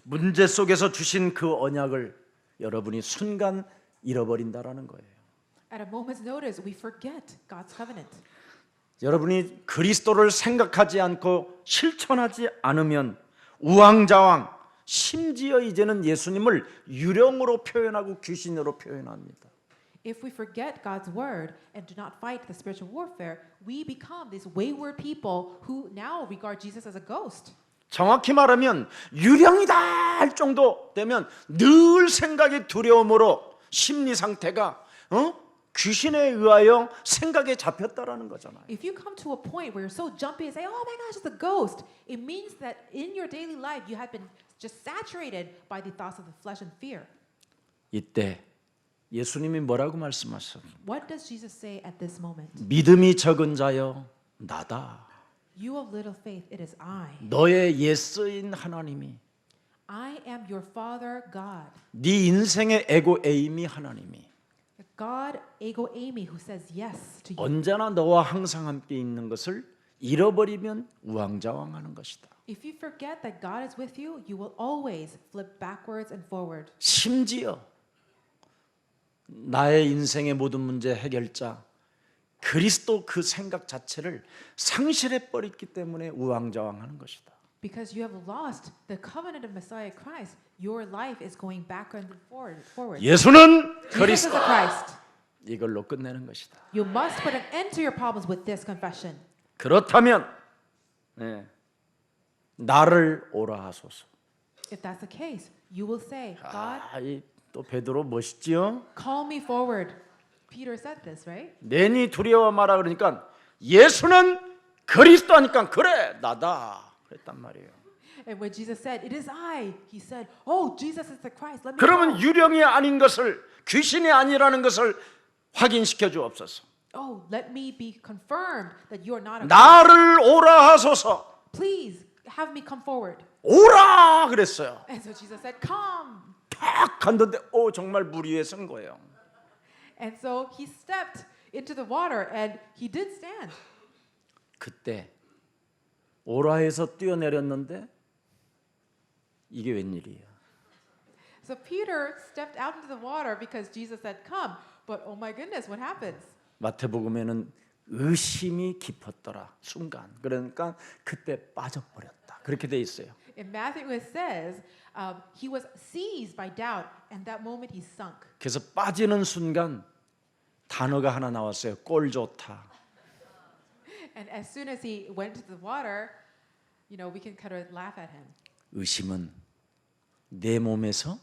문제 속에서 주신 그 언약을 여러분이 순간 잃어버린다라는 거예요. at a moment's notice, we forget God's covenant. 여러분이 그리스도를 생각하지 않고 실천하지 않으면 우왕좌왕, 심지어 이제는 예수님을 유령으로 표현하고 귀신으로 표현합니다. If we forget God's word and do not fight the spiritual warfare, we become these wayward people who now regard Jesus as a ghost. 정확히 말하면 유령이다 할 정도 되면 늘 생각이 두려움으로 심리 상태가 귀신에 의하여 생각에 잡혔다라는 거잖아요. If you come to a point where you're so jumpy and say, "Oh my gosh, it's a ghost," it means that in your daily life you have been just saturated by the thoughts of the flesh and fear. 이때 예수님이 뭐라고 말씀하셨어요? What does Jesus say at this moment? 믿음이 적은 자여 나다. You of little faith, it is I. 너의 예스인 하나님이 I am your Father God. 네 인생의 에고 에임이 하나님이 God, ego Amy, who says yes to you. 언제나 너와 항상 함께 있는 것을 잃어버리면 우왕좌왕하는 것이다. If you forget that God is with you, you will always flip backwards and forward. 심지어 나의 인생의 모든 문제 해결자 그리스도 그 생각 자체를 상실해 버렸기 때문에 우왕좌왕하는 것이다. Because you have lost the covenant of Messiah Christ, your life is going backward and forward. 예수는 Jesus is 그리스도. the Christ. 이걸로 끝내는 것이다. You must put an end to your problems with this confession. 그렇다면 나를 오라 하소서. If that's the case, you will say, God, 또 베드로 멋있지요? call me forward. Peter said this, right? 내니 두려워 마라 그러니까 예수는 그리스도 하니까 그래 나다 그랬단 말이에요. And when Jesus said, "It is I," he said, "Oh, Jesus is the Christ. Let me 그러면 go." 유령이 아닌 것을 귀신이 아니라는 것을 확인시켜 주옵소서. Oh, let me be confirmed that you are not a 나를 오라 하소서. Please have me come forward. 오라 그랬어요. And so Jesus said, "Come." 딱 갔는데 정말 물 위에 선 거예요. And so he stepped into the water and he did stand. 그때 오라에서 뛰어내렸는데 이게 웬일이야? So Peter stepped out into the water because Jesus said, "Come." But oh my goodness, what happens? 마태복음에는 의심이 깊었더라 순간. 그러니까 그때 빠져버렸다. 그렇게 돼 있어요. In Matthew it says, he was seized by doubt, and that moment he sunk. 그래서 빠지는 순간 단어가 하나 나왔어요. 꼴 좋다. And as soon as he went into the water, we can kind of laugh at him. 의심은 내 몸에서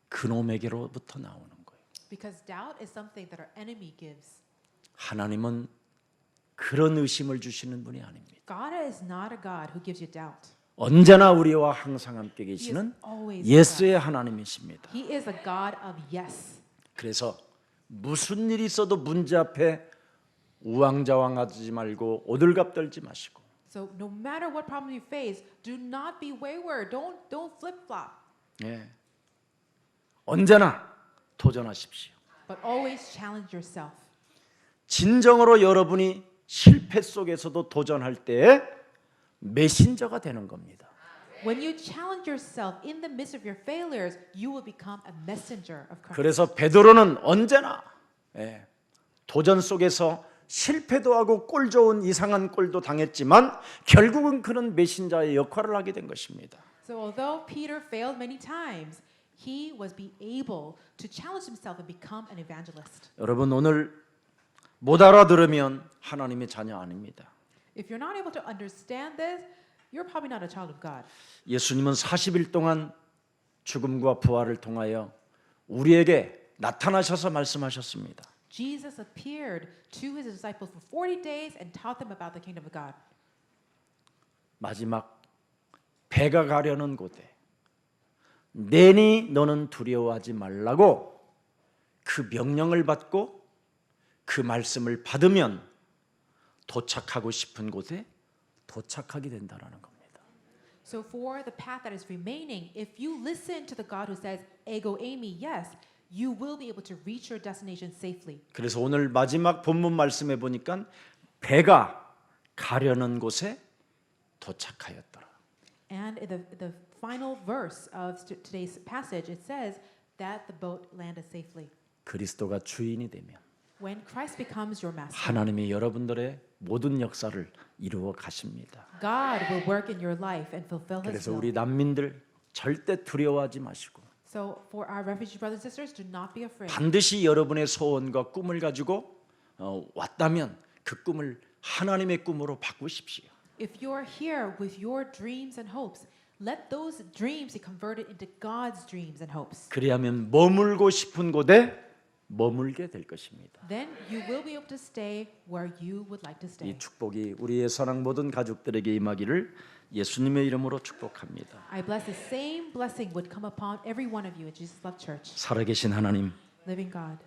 그놈에게로부터 나오는 거예요. Because doubt is something that our enemy gives. 하나님은 그런 의심을 주시는 분이 아닙니다. God is not a God who gives you doubt. 언제나 우리와 항상 함께 계시는 always 예수의 하나님이십니다. He is a God of yes. 그래서 무슨 일이 있어도 문제 앞에 우왕좌왕하지 말고 오들갑 떨지 마시고 So no matter what problem you face, do not be wayward. Don't flip-flop. 언제나 도전하십시오. But always challenge yourself. 진정으로 여러분이 실패 속에서도 도전할 때 메신저가 되는 겁니다. When you challenge yourself in the midst of your failures, you will become a messenger of Christ. 그래서 베드로는 언제나 도전 속에서 실패도 하고 꼴 좋은 이상한 꼴도 당했지만 결국은 그는 메신저의 역할을 하게 된 것입니다. So although Peter failed many times, he was be able to challenge himself and become an evangelist. 여러분 오늘 못 알아들으면 하나님의 자녀 아닙니다. If you're not able to understand this, you're probably not a child of God. 예수님은 40일 동안 죽음과 부활을 통하여 우리에게 나타나셔서 말씀하셨습니다. Jesus appeared to his disciples for 40 days and taught them about the kingdom of God. 마지막 배가 가려는 곳에 내니 너는 두려워하지 말라고 그 명령을 받고 그 말씀을 받으면 도착하고 싶은 곳에 도착하게 된다는 겁니다. So for the path that is remaining, if you listen to the God who says, ego eimi, yes, you will be able to reach your destination safely. 그래서 오늘 마지막 본문 말씀해 보니까 배가 가려는 곳에 도착하였더라. And in the final verse of today's passage, it says that the boat landed safely. 그리스도가 주인이 되면 When Christ becomes your master, 하나님이 여러분들의 모든 역사를 이루어 가십니다. God will work in your life and fulfill His 그래서 will. 우리 난민들 절대 두려워하지 마시고 So for our refugee brothers and sisters, do not be afraid. 반드시 여러분의 소원과 꿈을 가지고 왔다면 그 꿈을 하나님의 꿈으로 바꾸십시오. If you're here with your dreams and hopes, let those dreams be converted into God's dreams and hopes. 그리하면 머물고 싶은 곳에 머물게 될 것입니다. Then you will be able to stay where you would like to stay. 이 축복이 우리의 사랑 모든 가족들에게 임하기를 예수님의 이름으로 축복합니다. I bless the same blessing would come upon every one of you at Jesus Love Church. 살아계신 하나님, Living God,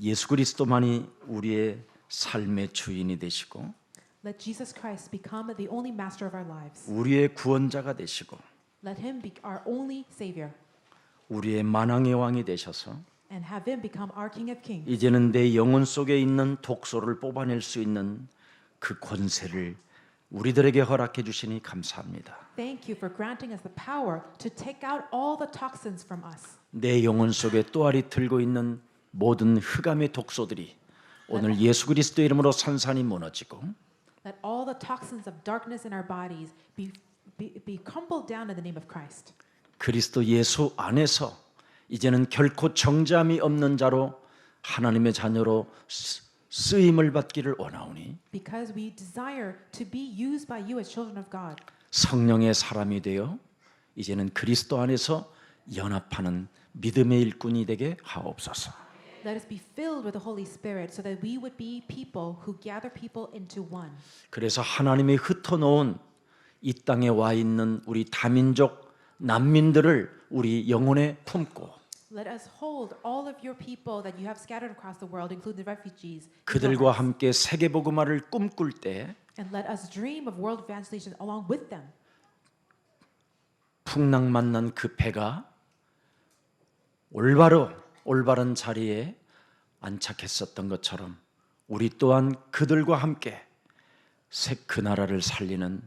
예수 그리스도만이 우리의 삶의 주인이 되시고 let Jesus Christ become the only master of our lives. 우리의 구원자가 되시고 Let Him be our only Savior 우리의 만왕의 왕이 되셔서 and have Him become our King of Kings. 이제는 내 영혼 속에 있는 독소를 뽑아낼 수 있는 그 권세를 우리들에게 허락해 주시니 감사합니다. Thank you for granting us the power to take out all the toxins from us. 내 영혼 속에 또아리 틀고 있는 모든 흑암의 독소들이 오늘 예수 그리스도 이름으로 산산이 무너지고 Let all the toxins of darkness in our bodies be crumbled down in the name of Christ. 그리스도 예수 안에서 이제는 결코 정죄함이 없는 자로 하나님의 자녀로 쓰임을 받기를 원하오니 Because we desire to be used by you as children of God. 성령의 사람이 되어 이제는 그리스도 안에서 연합하는 믿음의 일꾼이 되게 하옵소서. Let us be filled with the Holy Spirit so that we would be people who gather people into one. 그래서 하나님이 흩어놓은 이 땅에 와 있는 우리 다민족 난민들을 우리 영혼에 품고 Let us hold all of your people that you have scattered across the world, including the refugees, in your 그들과 hearts. 함께 세계복음화를 꿈꿀 때 And let us dream of world evangelization along with them. 풍랑 만난 그 배가 올바른 자리에 안착했었던 것처럼 우리 또한 그들과 함께 그 나라를 살리는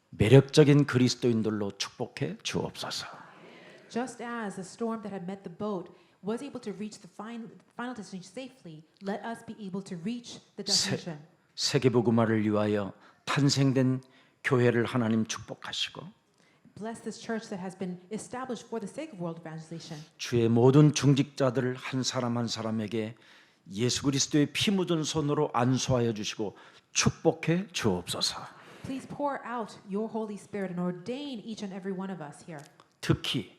매력적인 그리스도인들로 축복해 주옵소서. Just as the storm that had met the boat was able to reach the final destination safely, let us be able to reach the destination. 세계복음화를 위하여 탄생된 교회를 하나님 축복하시고 Bless this church that has been established for the sake of world evangelization. 주의 모든 중직자들 한 사람 한 사람에게 예수 그리스도의 피 묻은 손으로 안수하여 주시고 축복해 주옵소서. Please pour out your Holy Spirit and ordain each and every one of us here. 특히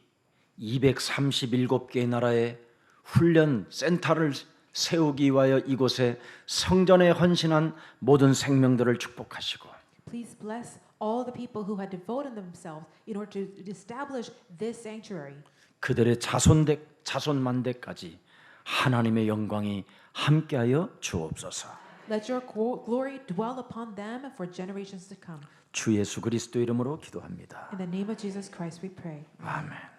237개의 나라의 훈련 센터를 세우기 위하여 이곳에 성전에 헌신한 모든 생명들을 축복하시고 Please bless all the people who had devoted themselves in order to establish this sanctuary. 그들의 자손만대까지 하나님의 영광이 함께하여 주옵소서. Let your glory dwell upon them for generations to come. 주 예수 그리스도 이름으로 기도합니다. In the name of Jesus Christ we pray. 아멘.